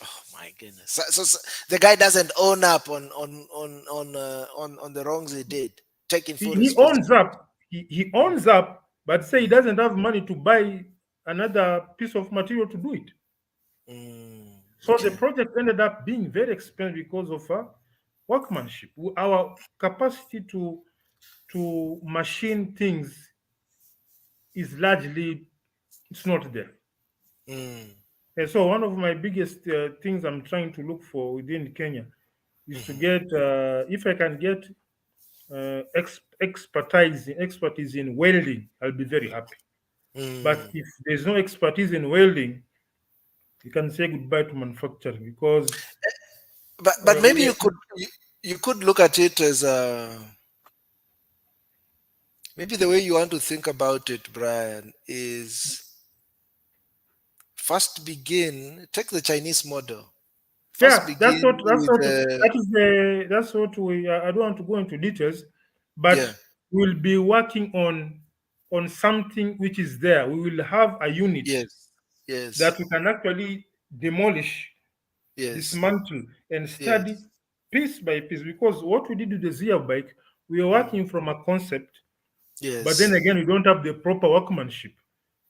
B: Oh my goodness! So the guy doesn't own up on the wrongs he did, taking full
A: He owns
B: responsibility.
A: up. He owns up, but say he doesn't have money to buy another piece of material to do it. So the
B: Okay.
A: project ended up being very expensive because of workmanship. Our capacity to machine things is largely it's not there.
B: Mm.
A: And so one of my biggest things I'm trying to look for within Kenya is to
B: Mhm.
A: get if I can get expertise in welding, I'll be very happy. But
B: Mm.
A: if there's no expertise in welding, you can say goodbye to manufacturing because
B: But maybe
A: we
B: you could look at it as maybe the way you want to think about it, Brian, is first begin take the Chinese model. First
A: yeah,
B: begin with
A: that's what we. I don't want to go into details, but
B: yeah,
A: we'll be working on something which is there. We will have a unit
B: yes,
A: that
B: yes,
A: we can actually demolish,
B: yes,
A: dismantle, and study
B: yes,
A: piece by piece. Because what we did with the Zia bike, we are
B: mm,
A: working from a concept, but then
B: yes,
A: again, we don't have the proper workmanship.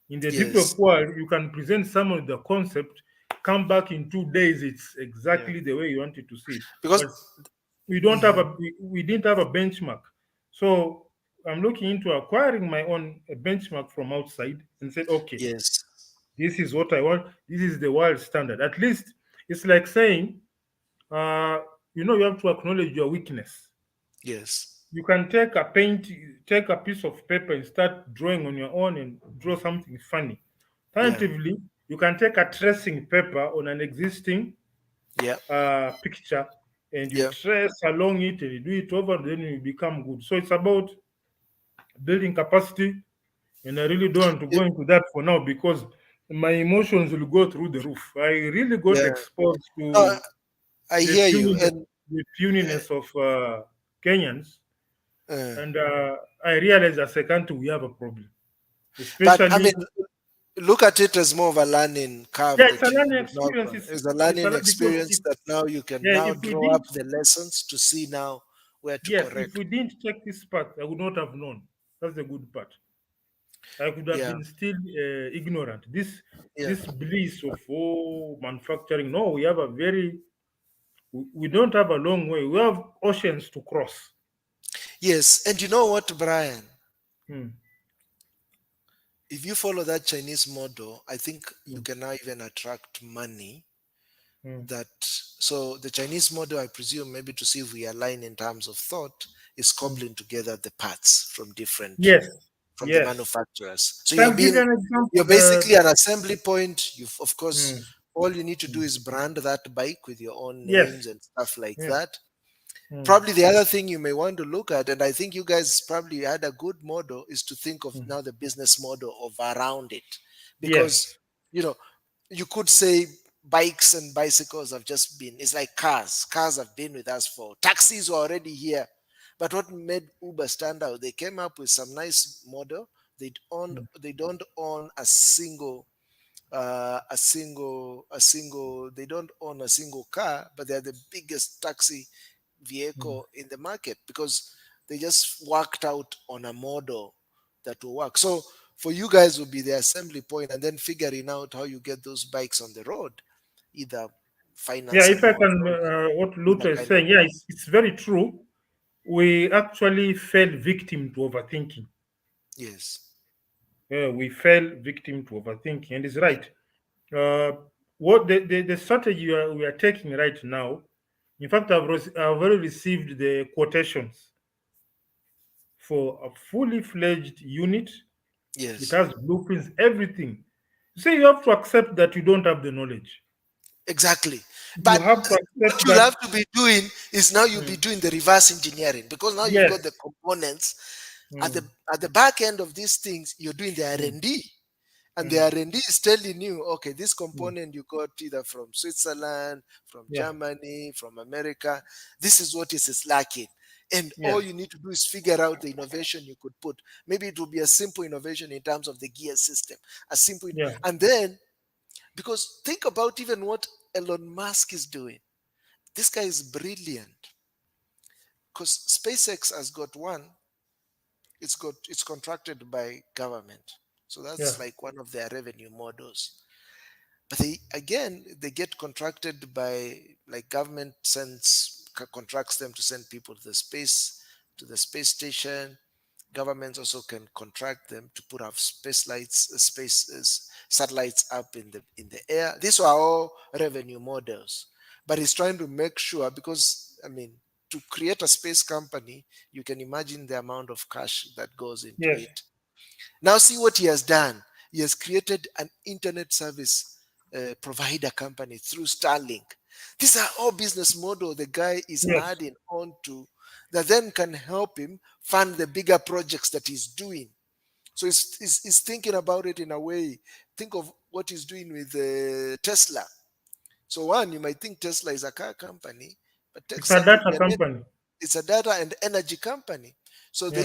A: In the
B: yes,
A: developed world, you can present someone the concept, come back in 2 days, it's
B: yeah.
A: exactly the way you wanted to see it.
B: Because
A: But we don't have
B: mhm,
A: we didn't have a benchmark. So I'm looking into acquiring my own benchmark from outside and said, okay,
B: yes,
A: this is what I want. This is the world standard. At least it's like saying, uh, you have to acknowledge your weakness.
B: yes,
A: You can take a piece of paper and start drawing on your own and draw something funny.
B: yeah,
A: Alternatively, you can take a tracing paper on an existing
B: yeah,
A: picture and you
B: yeah,
A: trace along it and you do it over, then you become good. So it's about building capacity, and I really don't want to
B: yeah,
A: go into that for now because my emotions will go through the roof. I really got
B: yeah.
A: exposed
B: No,
A: to
B: I
A: the
B: hear you,
A: puniness,
B: and
A: the puniness of Kenyans,
B: uh,
A: and I realized as a country we have a problem,
B: but I
A: especially.
B: mean, look at it as more of a learning curve
A: Yeah, it's
B: that
A: a
B: you've
A: learning
B: now
A: experience.
B: gone. It's a
A: It's a
B: learning
A: because
B: experience
A: if
B: that now you can
A: yeah,
B: now
A: if we
B: draw up
A: didn't
B: the lessons to see now where to
A: yes, if
B: correct.
A: we didn't take this path, I would not have known. That's the good part. I could have
B: Yeah,
A: been still ignorant.
B: yeah.
A: This bliss of manufacturing. No, we don't have a long way. We have oceans to cross.
B: Yes, and you know what, Brian?
A: Hmm,
B: If you follow that Chinese model, I think you
A: hmm,
B: can now even attract money
A: hmm,
B: that so the Chinese model, I presume, maybe to see if we align in terms of thought, is
A: hmm.
B: cobbling together the parts from different
A: Yes,
B: from the
A: yes.
B: manufacturers. So
A: Can I give you an example?
B: you're basically an assembly point. You've of
A: Hmm,
B: course all you need to do
A: hmm.
B: is brand that bike with your own
A: Yes,
B: names and stuff like
A: yes.
B: that.
A: Hmm,
B: Probably the other thing you may want to look at, and I think you guys probably had a good model, is to think of
A: hmm.
B: now the business model of around it.
A: Yes.
B: Because, you know, you could say bikes and bicycles have just been, it's like cars. Cars have been with us for, taxis were already here. But what made Uber stand out, they came up with some nice model.
A: Hmm,
B: They don't own they don't own a single car, but they're the biggest taxi
A: hmm.
B: vehicle in the market because they just worked out on a model that will work. So for you guys will be the assembly point and then figuring out how you get those bikes on the road, either
A: Yeah, if
B: financing
A: I
B: or
A: can, what
B: either
A: Luther is
B: kind of
A: saying, yeah, it's very true. We actually fell victim to overthinking.
B: yes.
A: We fell victim to overthinking, and it's right. Uh, what the strategy we are taking right now, in fact, I've already received the quotations for a fully fledged unit. It
B: Yes.
A: has blueprints, everything. So you have to accept that you don't have the knowledge.
B: Exactly.
A: You
B: But
A: have to
B: what
A: accept
B: you'll
A: that.
B: have to be doing is now you'll be
A: Mm,
B: doing the reverse engineering because now you've got the
A: yes.
B: components at
A: Mm,
B: the back end of these things. You're doing the
A: mm,
B: R&D, And the R&D is telling you, okay, this component you got either from Switzerland, from
A: Yeah.
B: Germany, from America. This is what is lacking. And
A: Yeah.
B: all you need to do is figure out the innovation you could put. Maybe it will be a simple innovation in terms of the gear system.
A: Yeah.
B: And then, because think about even what Elon Musk is doing. This guy is brilliant. Because SpaceX has got one, it's contracted by government. So
A: Yeah.
B: that's like one of their revenue models. But they get contracted by, like, government contracts them to send people to the space station. Governments also can contract them to put up satellites up in the air. These are all revenue models. But he's trying to make sure, because I mean, to create a space company, you can imagine the amount of cash that goes into
A: Yes.
B: it. Now, see what he has done. He has created an internet service provider company through Starlink. These are all business model the guy is
A: Yes.
B: adding on to, that then can help him fund the bigger projects that he's doing. So he's thinking about it in a way. Think of what he's doing with Tesla. So one, you might think Tesla is a car company, but
A: It's a
B: Tesla could
A: data
B: be
A: company.
B: it's a data and energy company. So
A: Yeah.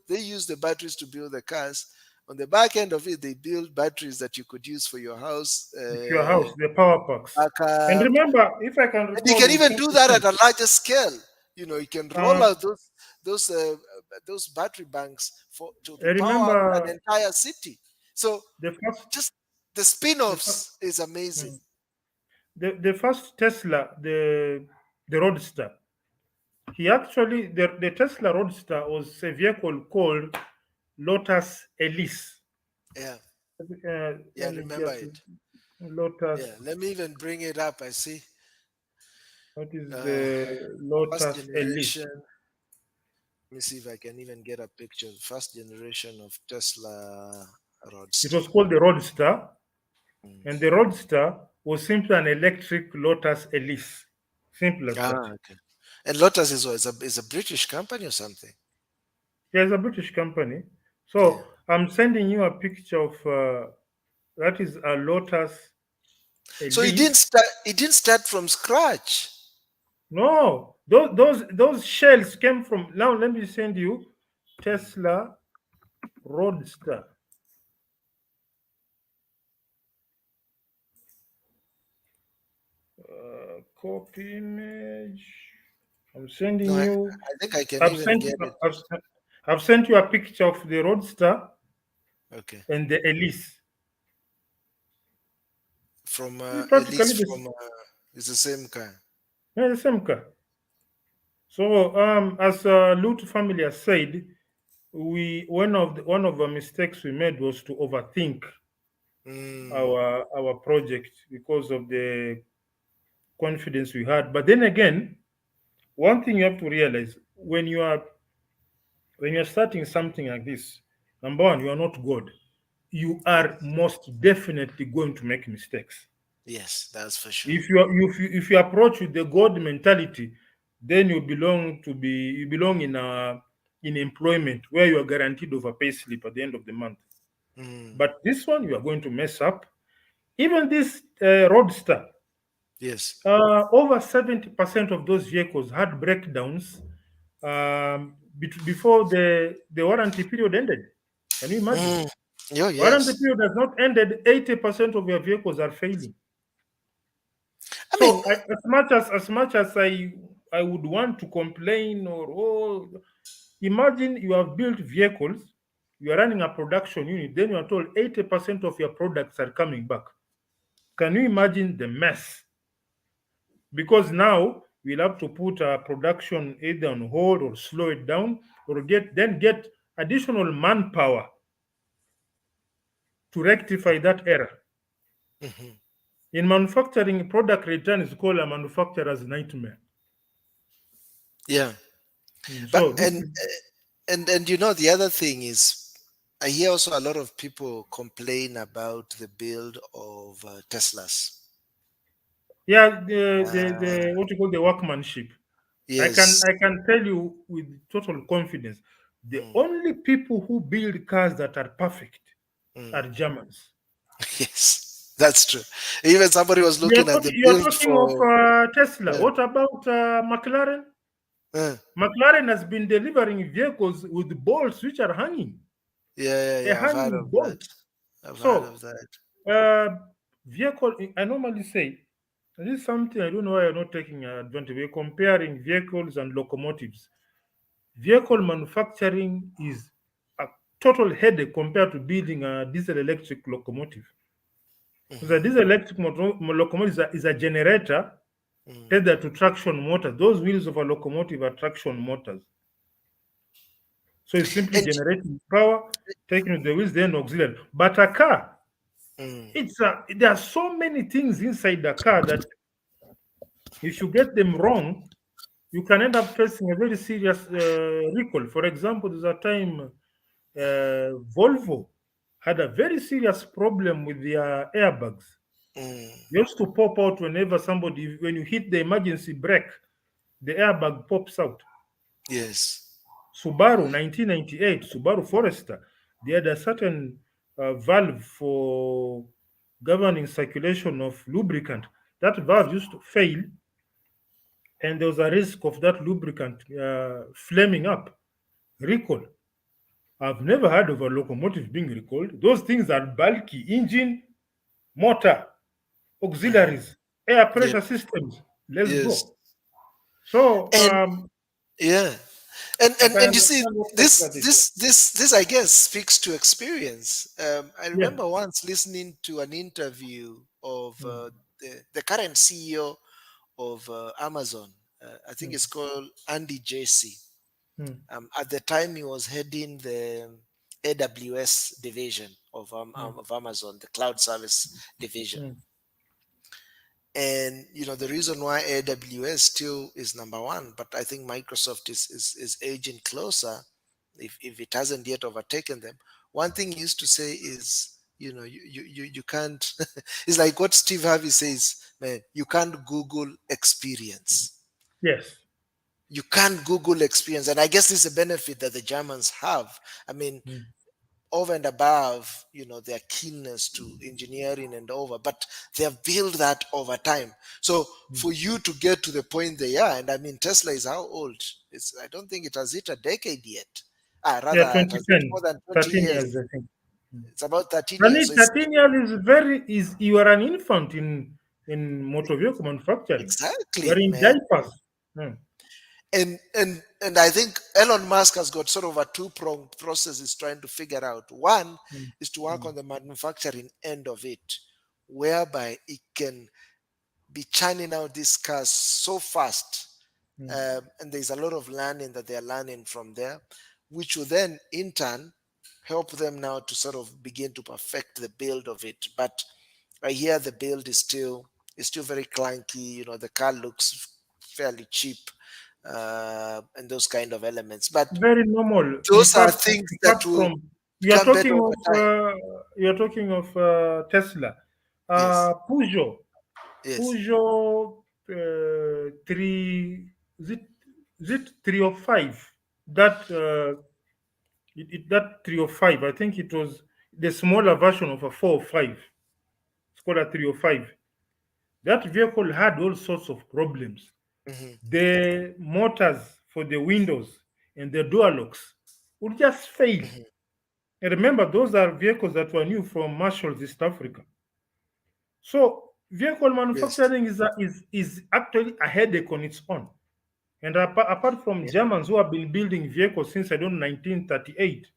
B: they use the batteries to build the cars. On the back end of it, they build batteries that you could use for your house,
A: Your house, the power packs. And
B: backup.
A: remember, if I can
B: And you
A: recall,
B: can
A: we
B: even
A: talked
B: do
A: to
B: that
A: them.
B: at a larger scale. You can roll
A: Uh,
B: out those uh, those battery banks to
A: I
B: power up an
A: remember
B: entire city. So
A: the first,
B: just the
A: the first,
B: spin-offs is amazing.
A: mm, the first Tesla, the Roadster. He actually the Tesla Roadster was a vehicle called Lotus Elise.
B: Yeah, yeah,
A: Let me
B: remember
A: just
B: it.
A: Lotus.
B: Yeah, let me even bring it up. I see.
A: What is
B: Uh,
A: the
B: First
A: Lotus Elise?
B: generation. Let me see if I can even get a picture. First generation of Tesla
A: It
B: Roadster.
A: was called the Roadster,
B: Mm.
A: and the Roadster was simply an electric Lotus Elise. Simple as that.
B: Okay. And Lotus is a British company or something.
A: Yeah, it's a British company.
B: Yeah.
A: So I'm sending you a picture of that is a Lotus
B: So
A: Elise.
B: it didn't start from scratch.
A: No, those shells came from. Now let me send you
B: Mm.
A: Tesla Roadster. Copy image. I'm
B: No,
A: sending
B: I
A: you.
B: think I can
A: I've
B: even
A: sent.
B: get it.
A: I've sent you a picture of the Roadster
B: Okay.
A: and the Elise.
B: From
A: Practically
B: Elise
A: this.
B: it's the same car.
A: Yeah, the same car. So as Lut family has said, we one of the mistakes we made was to overthink
B: Mm.
A: our project because of the confidence we had. But then again, one thing you have to realize when you're starting something like this, number one, you are not God. You are
B: Yes.
A: most definitely going to make mistakes.
B: Yes, that's for sure.
A: If you approach with the God mentality, then you belong in employment where you are guaranteed of a pay slip at the end of the month.
B: Mm.
A: But this one you are going to mess up. Even this Roadster,
B: Yes.
A: over 70% of those vehicles had breakdowns before the warranty period ended. Can you imagine?
B: Mm. Oh,
A: Warranty
B: yes.
A: period has not ended. 80% of your vehicles are failing.
B: I mean,
A: So as much as I would want to complain or imagine you have built vehicles, you are running a production unit, then you are told 80% of your products are coming back. Can you imagine the mess? Because now we'll have to put our production either on hold or slow it down or get additional manpower to rectify that error.
B: mhm.
A: In manufacturing, product return is called a manufacturer's nightmare.
B: Yeah. But
A: So this is
B: the other thing is, I hear also a lot of people complain about the build of Teslas.
A: yeah the
B: Uh,
A: what you call the workmanship. I can
B: yes.
A: I can tell you with total confidence, the
B: Mm,
A: only people who build cars that are perfect are
B: mm.
A: Germans.
B: Yes, that's true. Even somebody was looking at the
A: You are
B: build
A: talking of
B: for.
A: Tesla.
B: Uh,
A: What about McLaren?
B: uh,
A: McLaren has been delivering vehicles with bolts which are hanging, a
B: yeah. I've heard
A: hanging
B: of that.
A: bolt.
B: I've heard
A: So,
B: of that.
A: uh, vehicle, I normally say, and this is something I don't know why you're not taking advantage. We're comparing vehicles and locomotives. Vehicle manufacturing is a total headache compared to building a diesel electric locomotive. Because a
B: Hmm.
A: diesel electric locomotive is a generator
B: Mm.
A: tethered to traction motor. Those wheels of a locomotive are traction motors. So it's simply
B: And
A: generating power, taking the wheels, then auxiliary. But a car,
B: mm,
A: there are so many things inside the car that if you get them wrong, you can end up facing a very serious recall. For example, there's a time Volvo had a very serious problem with their airbags.
B: mm,
A: They used to pop out whenever when you hit the emergency brake, the airbag pops out.
B: yes.
A: Subaru 1998, Subaru Forester, they had a certain valve for governing circulation of lubricant. That valve used to fail, and there was a risk of that lubricant flaming up. Recall. I've never heard of a locomotive being recalled. Those things are bulky engine, motor,
B: Hmm.
A: auxiliaries, air
B: Yeah.
A: pressure systems. Let's
B: Yes.
A: go. So
B: And yeah. And
A: I
B: and
A: can
B: and you see,
A: understand what
B: this
A: Tesla did.
B: this this this I guess speaks to experience. I
A: Yeah.
B: remember once listening to an interview of
A: Mm,
B: the current CEO of Amazon. I think
A: mm,
B: it's called Andy Jassy.
A: mm,
B: At the time, he was heading the AWS division
A: mm,
B: of Amazon, the cloud service division.
A: mm.
B: And the reason why AWS still is number one, but I think Microsoft is aging closer, if it hasn't yet overtaken them. One thing he used to say is, you can't. It's like what Steve Harvey says, man. You can't Google experience.
A: Yes.
B: You can't Google experience, and I guess this is a benefit that the Germans have. I mean,
A: Mm,
B: over and above, their keenness to engineering and over, but they have built that over time. So
A: mm.
B: for you to get to the point they are, and I mean, Tesla is how old? I don't think it has hit a decade yet.
A: Yeah,
B: Rather, it has hit
A: 2010,
B: more than 20
A: 13
B: years.
A: years, I think. Mm.
B: It's about 13
A: And
B: years.
A: it,
B: So it's
A: 13 years is you are an infant in motor vehicle manufacturing. You are
B: exactly,
A: in
B: man.
A: diapers. Mm,
B: And I think Elon Musk has got sort of a two-pronged process he's trying to figure out. One
A: mm,
B: is to work
A: mm,
B: on the manufacturing end of it, whereby it can be churning out these cars so fast.
A: mm.
B: And there's a lot of learning that they're learning from there, which will then in turn help them now to sort of begin to perfect the build of it. But I hear the build is still very clunky. The car looks fairly cheap, and those kind of elements. But
A: Very normal. In
B: those are
A: fact,
B: things
A: apart
B: that will
A: from
B: become better over time.
A: you are talking of Tesla,
B: Yes.
A: Peugeot,
B: Yes.
A: Peugeot three is it 305? That that 305. I think it was the smaller version of a 405. It's called a 305. That vehicle had all sorts of problems.
B: Hmm.
A: The motors for the windows and the door locks would just fail.
B: Hmm.
A: And remember, those are vehicles that were new from Marshall, East Africa. So vehicle
B: Yes.
A: manufacturing is actually a headache on its own. And apart from
B: Yeah.
A: Germans who have been building vehicles since I don't know 1938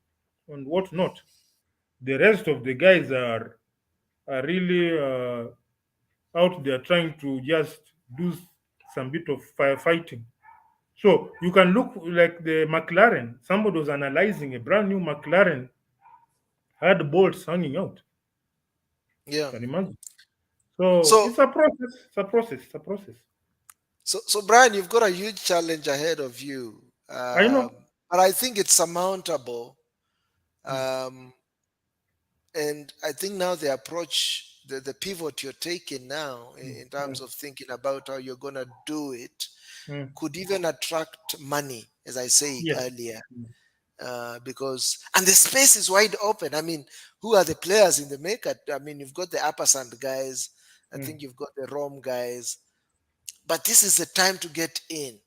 A: and whatnot, the rest of the guys are really out there trying to just do some bit of firefighting. So you can look like the McLaren. Somebody was analyzing a brand new McLaren had bolts hanging out.
B: Yeah.
A: Can you imagine? So
B: So
A: it's a process. It's a process. It's a process.
B: so Brian, you've got a huge challenge ahead of you.
A: I know.
B: But I think it's surmountable.
A: Mm,
B: Um, and I think now the approach, the pivot you're taking now
A: mm,
B: in terms
A: mm,
B: of thinking about how you're gonna do it
A: mm.
B: could even attract money, as I said
A: Yes.
B: earlier.
A: Mm,
B: because and the space is wide open. I mean, who are the players in the maker? I mean, you've got the Upper Sand guys. I
A: Mm.
B: think you've got the Rome guys. But this is the time to get in,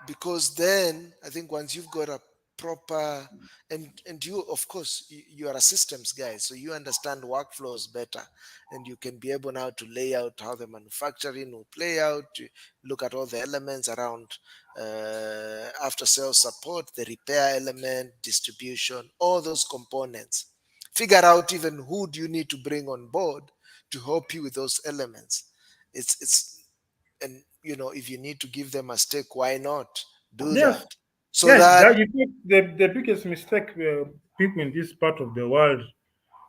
B: because then I think once you've got a proper and you, of course, you are a systems guy, so you understand workflows better, and you can be able now to lay out how the manufacturing will play out, to look at all the elements around after sales support, the repair element, distribution, all those components. Figure out even who do you need to bring on board to help you with those elements. It's and if you need to give them a stake, why not do
A: Yes.
B: that, so
A: Yes.
B: that
A: That you think the biggest mistake people in this part of the world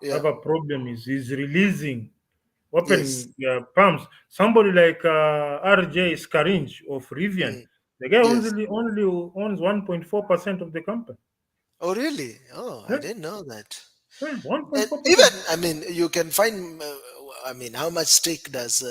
B: yeah.
A: have a problem is releasing,
B: Yes.
A: opening their palms. Somebody like RJ Scaringe of Rivian,
B: Mm,
A: the guy
B: yes.
A: only owns 1.4% of the company.
B: Oh, really? Oh, I
A: Yeah,
B: didn't know that.
A: yeah,
B: And
A: 1.4%.
B: even, I mean, you can find, I mean, how much stake does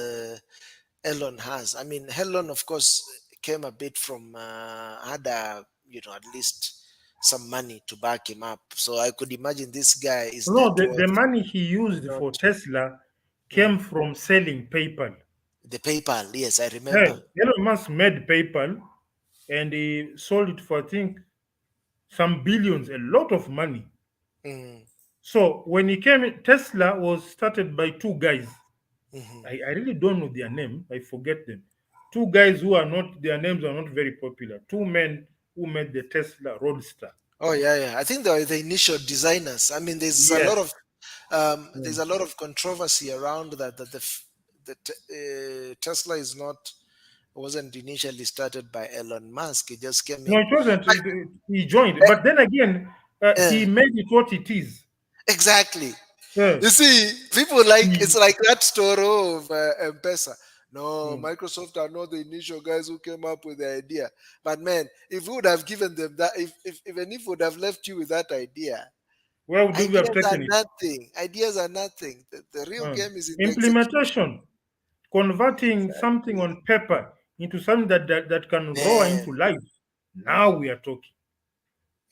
B: Elon has? I mean, Elon, of course, came a bit from, had at least some money to back him up. So I could imagine this guy is
A: No,
B: net
A: the
B: worth
A: money he used
B: not
A: for Tesla
B: mm,
A: came from selling PayPal.
B: the PayPal. Yes, I
A: Hey,
B: remember.
A: Elon Musk made PayPal and he sold it for, I think, some billions, a lot of money.
B: Mm,
A: So when he came in, Tesla was started by two guys.
B: mhm.
A: I really don't know their name. I forget them. Two guys who are not, their names are not very popular. Two men who made the Tesla Roadster.
B: Oh yeah, yeah. I think they were the initial designers. I mean,
A: Yes.
B: there's
A: Mm.
B: a lot of controversy around that Tesla is not wasn't initially started by Elon Musk. It just came
A: No,
B: in.
A: it wasn't. He joined.
B: Eh,
A: But then again, he
B: eh,
A: made it what it is.
B: exactly.
A: Yeah.
B: You see, people like
A: He,
B: it's like that story of M-Pesa. No,
A: mm.
B: Microsoft are not the initial guys who came up with the idea. But man, if we would have given them that, if even if we would have left you with that idea,
A: Where would we have
B: ideas are
A: taken it?
B: nothing. Ideas are nothing. The real
A: Mm.
B: game is in the execution.
A: Implementation, converting something
B: Exactly.
A: on paper into something that can roar
B: Man,
A: into life. Now we are talking.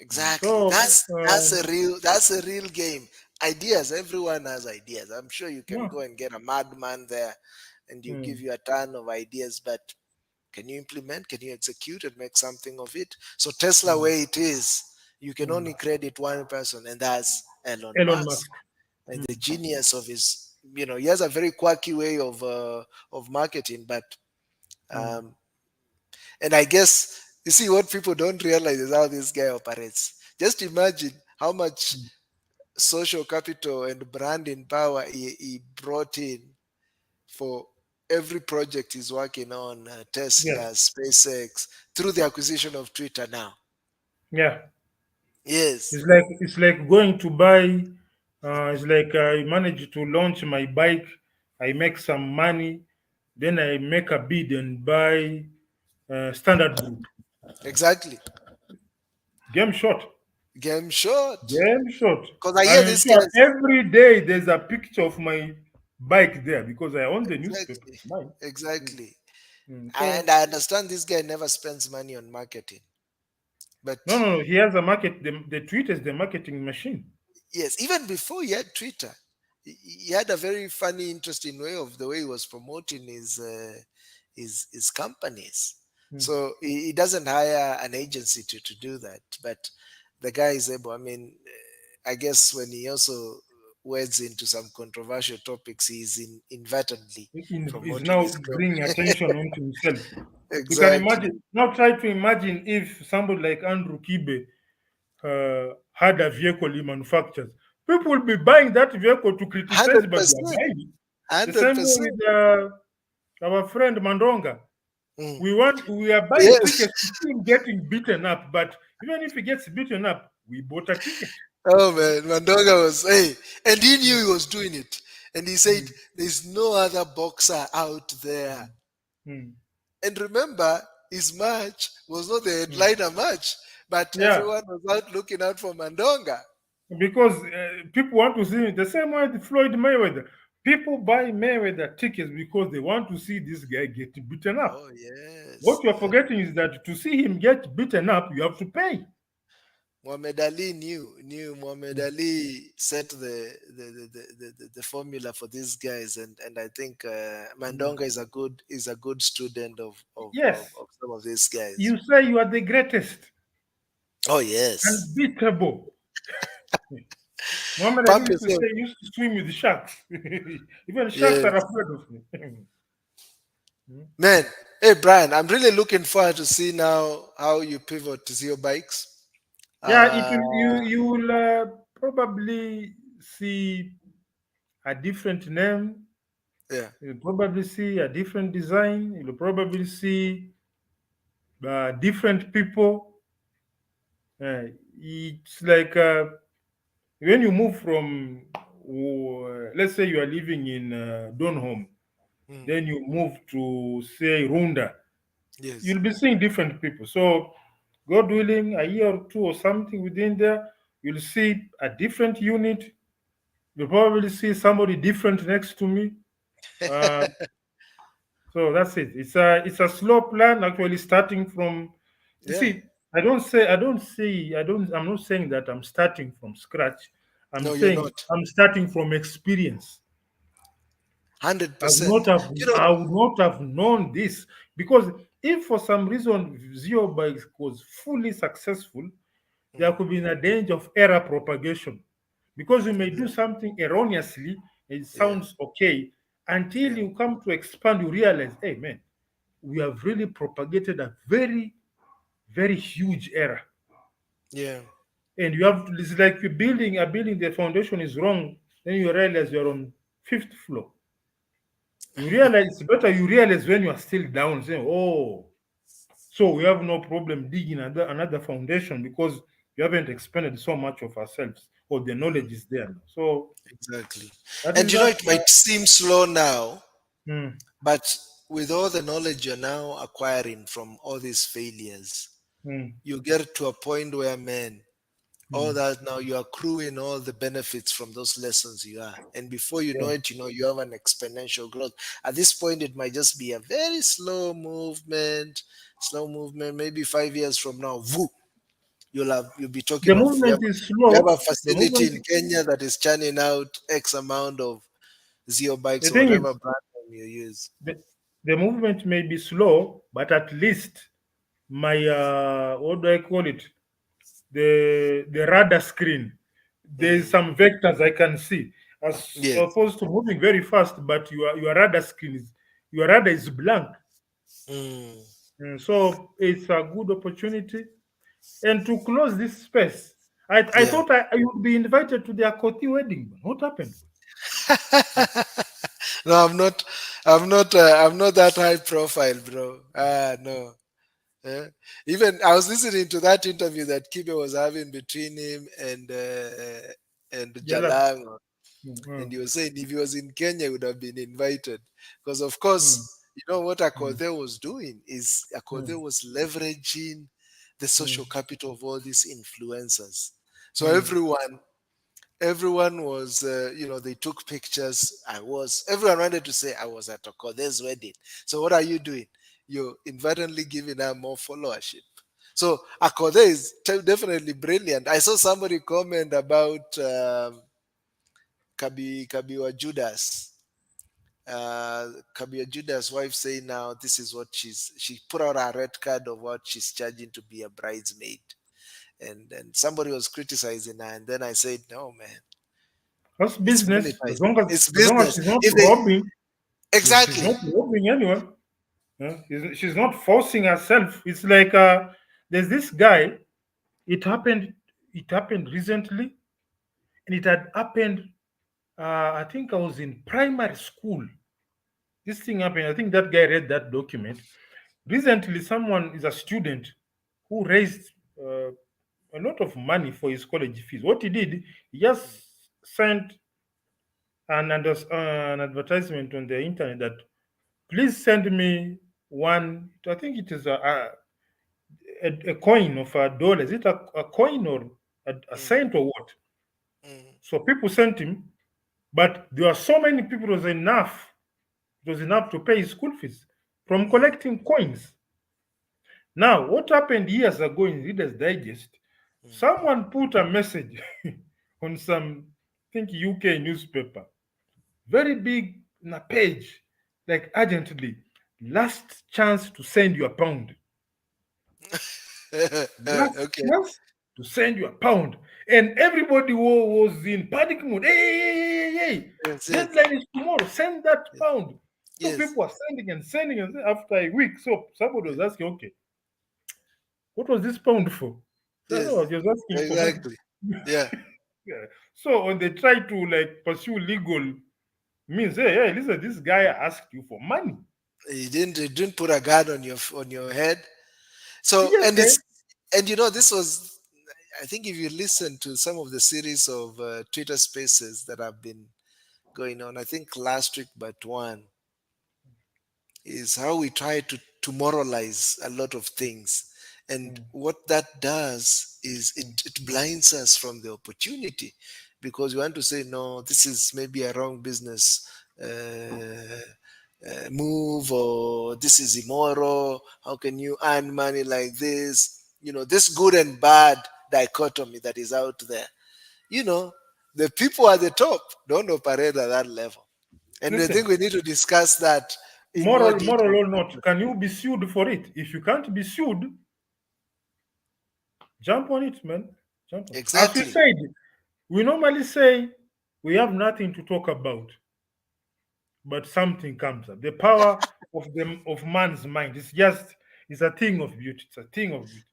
B: exactly.
A: So,
B: That's a real game. Ideas. Everyone has ideas. I'm sure you can
A: yeah.
B: go and get a madman there, and you give
A: Mm.
B: you a ton of ideas. But can you implement? Can you execute and make something of it? So Tesla,
A: Mm.
B: where it is, you can
A: Mm.
B: only credit one person, and that's Elon
A: Elon
B: Musk.
A: Musk.
B: And the
A: Mm.
B: genius of his, he has a very quirky way of marketing, but
A: Mm.
B: um, and I guess you see what people don't realize is how this guy operates. Just imagine how much
A: Mm.
B: social capital and branding power he brought in for every project he's working on,
A: Yes.
B: Tesla, SpaceX, through the acquisition of Twitter now.
A: Yeah.
B: Yes,
A: It's like going to buy. It's like I manage to launch my bike. I make some money, then I make a bid and buy Standard Group.
B: exactly.
A: Game short.
B: Game short.
A: Game short.
B: Because I hear
A: And in
B: this
A: short,
B: guy's
A: every day there's a picture of my bike there because I own the newspaper.
B: exactly,
A: Mine. Mm.
B: exactly.
A: So
B: And I understand this guy never spends money on marketing.
A: no,
B: But
A: no, no. He has a market. The Twitter is the marketing machine.
B: yes, even before he had Twitter, he had a very funny, interesting way of the way he was promoting his companies.
A: Mm.
B: So he doesn't hire an agency to do that, but the guy is able. I mean, I guess when he also wades into some controversial topics, he's inadvertently
A: Is
B: promoting
A: now
B: his
A: bringing
B: company.
A: attention onto himself. You can
B: Exactly.
A: imagine. Now try to imagine if somebody like Andrew Kibe had a vehicle he manufactures. People will be buying that vehicle to criticize,
B: Hundred
A: but they are
B: percent.
A: buying it. The
B: Hundred
A: same way
B: percent.
A: with our friend Mandonga.
B: Mm.
A: We are buying
B: Yes.
A: tickets to see him getting beaten up, but even if he gets beaten up, we bought a ticket.
B: Oh man, Mandonga was hey, and he knew
A: Mm,
B: he was doing it, and he said,
A: mm,
B: "There's no other boxer out there."
A: mm,
B: And remember, his match was not the
A: mm.
B: headliner match, but
A: Yeah,
B: everyone was out looking out for Mandonga.
A: because people want to see the same way with Floyd Mayweather. People buy Mayweather tickets because they want to see this guy get beaten up.
B: Oh yes,
A: What you're forgetting is that to see him get beaten up, you have to pay.
B: Muhammad Ali knew Muhammad Ali set the formula for these guys, and I think Mandonga is a good student
A: Yes,
B: of some of these guys.
A: you say you are the greatest,
B: Oh yes,
A: unbeatable. Muhammad Ali
B: pump
A: used to
B: yourself.
A: say, he used to swim with the sharks. Even sharks are
B: Yes,
A: afraid of me.
B: man. Hey Brian, I'm really looking forward to see now how you pivot to Zero Bikes.
A: Yeah, it
B: Uh,
A: will. You will probably see a different name.
B: yeah,
A: You'll probably see a different design. You'll probably see different people. It's like when you move from, let's say you are living in Donholm,
B: mm,
A: then you move to say Runda,
B: yes,
A: you'll be seeing different people. So, God willing, a year or two or something within there, you'll see a different unit. You'll probably see somebody different next to me. Uh, so that's it. It's a slow plan actually starting from. You
B: yeah.
A: see, I'm not saying that I'm starting from scratch. I'm
B: No, you're
A: saying
B: not.
A: I'm starting from experience.
B: 100%. You know,
A: I would not have known this because if for some reason Zero Bikes was fully successful, there
B: mm,
A: could be a danger of error propagation because you may do
B: exactly.
A: something erroneously. It
B: Yeah,
A: sounds okay until
B: yeah,
A: you come to expand. You realize, hey man, we have really propagated a very very huge error,
B: yeah.
A: and you have to. It's like you're building a building. The foundation is wrong. Then you realize you're on fifth floor. You realize it's better you realize when you are still down, saying, oh, so we have no problem digging another foundation because we haven't expanded so much of ourselves or the
B: Mm,
A: knowledge is there now. So
B: exactly.
A: that
B: And
A: is
B: you know,
A: that.
B: it might seem slow now,
A: Mm,
B: but with all the knowledge you're now acquiring from all these failures,
A: mm,
B: you get to a point where, man, all
A: mm.
B: that now you're accruing all the benefits from those lessons you are. And before you know
A: Yeah.
B: it, you have an exponential growth. At this point, it might just be a very slow movement. Maybe 5 years from now, whoop, you'll be
A: The
B: talking of
A: movement is
B: you have a
A: slow. The
B: facility
A: movement,
B: in Kenya that is churning out X amount of Zero
A: the
B: bikes or
A: thing
B: whatever
A: is,
B: brand name you use.
A: the movement may be slow, but at least my what do I call it? The radar screen. There's
B: Mm.
A: some vectors I can see as
B: Yes.
A: opposed to moving very fast, but your radar screen is your radar is blank.
B: Mm.
A: So it's a good opportunity. And to close this space, I
B: Yeah.
A: thought I would be invited to the Akoti wedding. What happened?
B: No, I'm not. I'm not that high profile, bro. Ah, no. Eh? Even I was listening to that interview that Kibe was having between him and
A: Jala.
B: Jalang,
A: Mm,
B: and he was saying if he was in Kenya, he would have been invited, because of
A: mm,
B: course, you know what
A: mm,
B: Akode was doing is
A: mm,
B: Akode was leveraging the social
A: mm,
B: capital of all these influencers. So
A: mm,
B: everyone was they took pictures. Everyone wanted to say I was at Okode's wedding. So what are you doing? You're inadvertently giving her more followership. So Akode is definitely brilliant. I saw somebody comment about Kabiwa Judas. Kabiwa Judas' wife saying now this is what she put out a red card of what she's charging to be a bridesmaid. And somebody was criticizing her, and then I said, no man,
A: That's
B: it's
A: business. As
B: monetizing.
A: long as
B: It's
A: as long as
B: business.
A: she's not
B: If they
A: robbing, she's
B: exactly.
A: not robbing anyone. She's not forcing herself. It's like there's this guy. It happened. It happened recently, and it had happened. I think I was in primary school. This thing happened. I think that guy read that document. Recently, someone is a student who raised a lot of money for his college fees. What he did, he just sent an advertisement on the internet that please send me one. I think it is a coin of $1. Is it a coin or a
B: Mm,
A: cent or what?
B: mm,
A: So people sent him, but there were so many people. It was enough. It was enough to pay his school fees from
B: mm,
A: collecting coins. Now, what happened years ago in Reader's Digest? Someone put a message on some, I think, UK newspaper, very big in a page, like urgently, last chance to send you a pound. Last
B: Okay.
A: chance to send you a pound. And everybody was in panic mode. Hey.
B: Yes, yes,
A: Deadline is tomorrow. Send that
B: yes,
A: pound. So
B: yes,
A: people are sending and sending. And after a week, so somebody was asking, okay, what was this pound for? So I
B: yes,
A: was just asking for money.
B: exactly. Yeah.
A: Yeah. So when they try to like pursue legal means, hey, listen, this guy asked you for money.
B: You didn't put a gun on your head.
A: He
B: So
A: just said,
B: and this was, I think if you listen to some of the series of Twitter Spaces that have been going on, I think last week but one, is how we try to moralize a lot of things. And
A: "Mm,
B: what that does is it blinds us from the opportunity, because we want to say, no, this is maybe a wrong business move, or this is immoral. How can you earn money like this? This good and bad dichotomy that is out there. You know, the people at the top don't operate at that level. And I think
A: listen,
B: we need to discuss that in more
A: moral
B: detail.
A: or not, can you be sued for it? If you can't be sued, jump on it, man. Jump on. As we
B: Exactly.
A: said, we normally say we have nothing to talk about, but something comes up. The power of man's mind. It's a thing of beauty. It's a thing of beauty.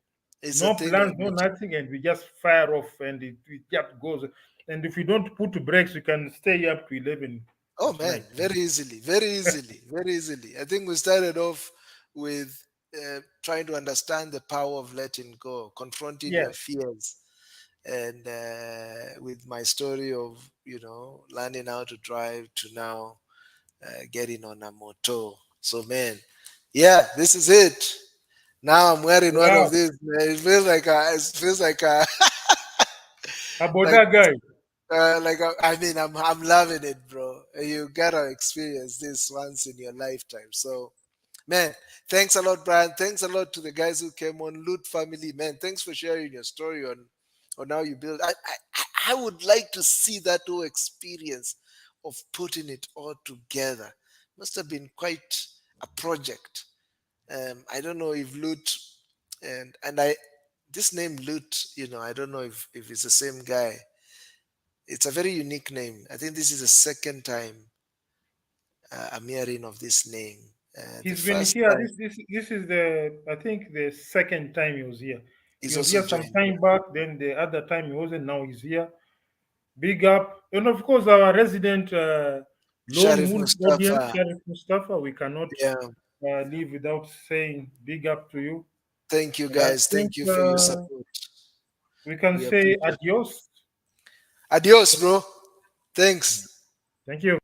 B: It's a
A: No
B: thing
A: plans,
B: of
A: no
B: beauty.
A: nothing, and we just fire off and it just goes. And if we don't put brakes, we can stay up to 11
B: Oh
A: at
B: man,
A: night.
B: very easily, very easily, very easily. I think we started off with trying to understand the power of letting go, confronting
A: Yeah.
B: your fears, and with my story of learning how to drive to now getting on a motor. So man, yeah, this is it. Now I'm wearing one
A: Wow.
B: of these. Man. It feels like a
A: About
B: like
A: that guy.
B: I mean, I'm loving it, bro. You gotta experience this once in your lifetime. So, man, thanks a lot, Brian. Thanks a lot to the guys who came on, Loot family, man. Thanks for sharing your story on how you build. I would like to see that whole experience of putting it all together. Must have been quite a project. I don't know if Loot and I this name Loot, I don't know if it's the same guy. It's a very unique name. I think this is the second time I'm hearing of this name. The
A: He's been
B: first
A: here.
B: time
A: This is the, I think, the second time he was here. He
B: is
A: was
B: also
A: here some
B: joined.
A: time back. Then the other time he wasn't. Now he's here. Big up, and of course our resident lone
B: Sharif
A: wolf audience,
B: Mustafa.
A: Sheriff Mustafa. We cannot
B: Yeah.
A: leave without saying big up to you.
B: Thank you,
A: And I
B: guys.
A: think
B: Thank you for your support.
A: we can
B: We
A: say
B: appreciate it.
A: adios.
B: Adios, bro. Thanks.
A: Thank you.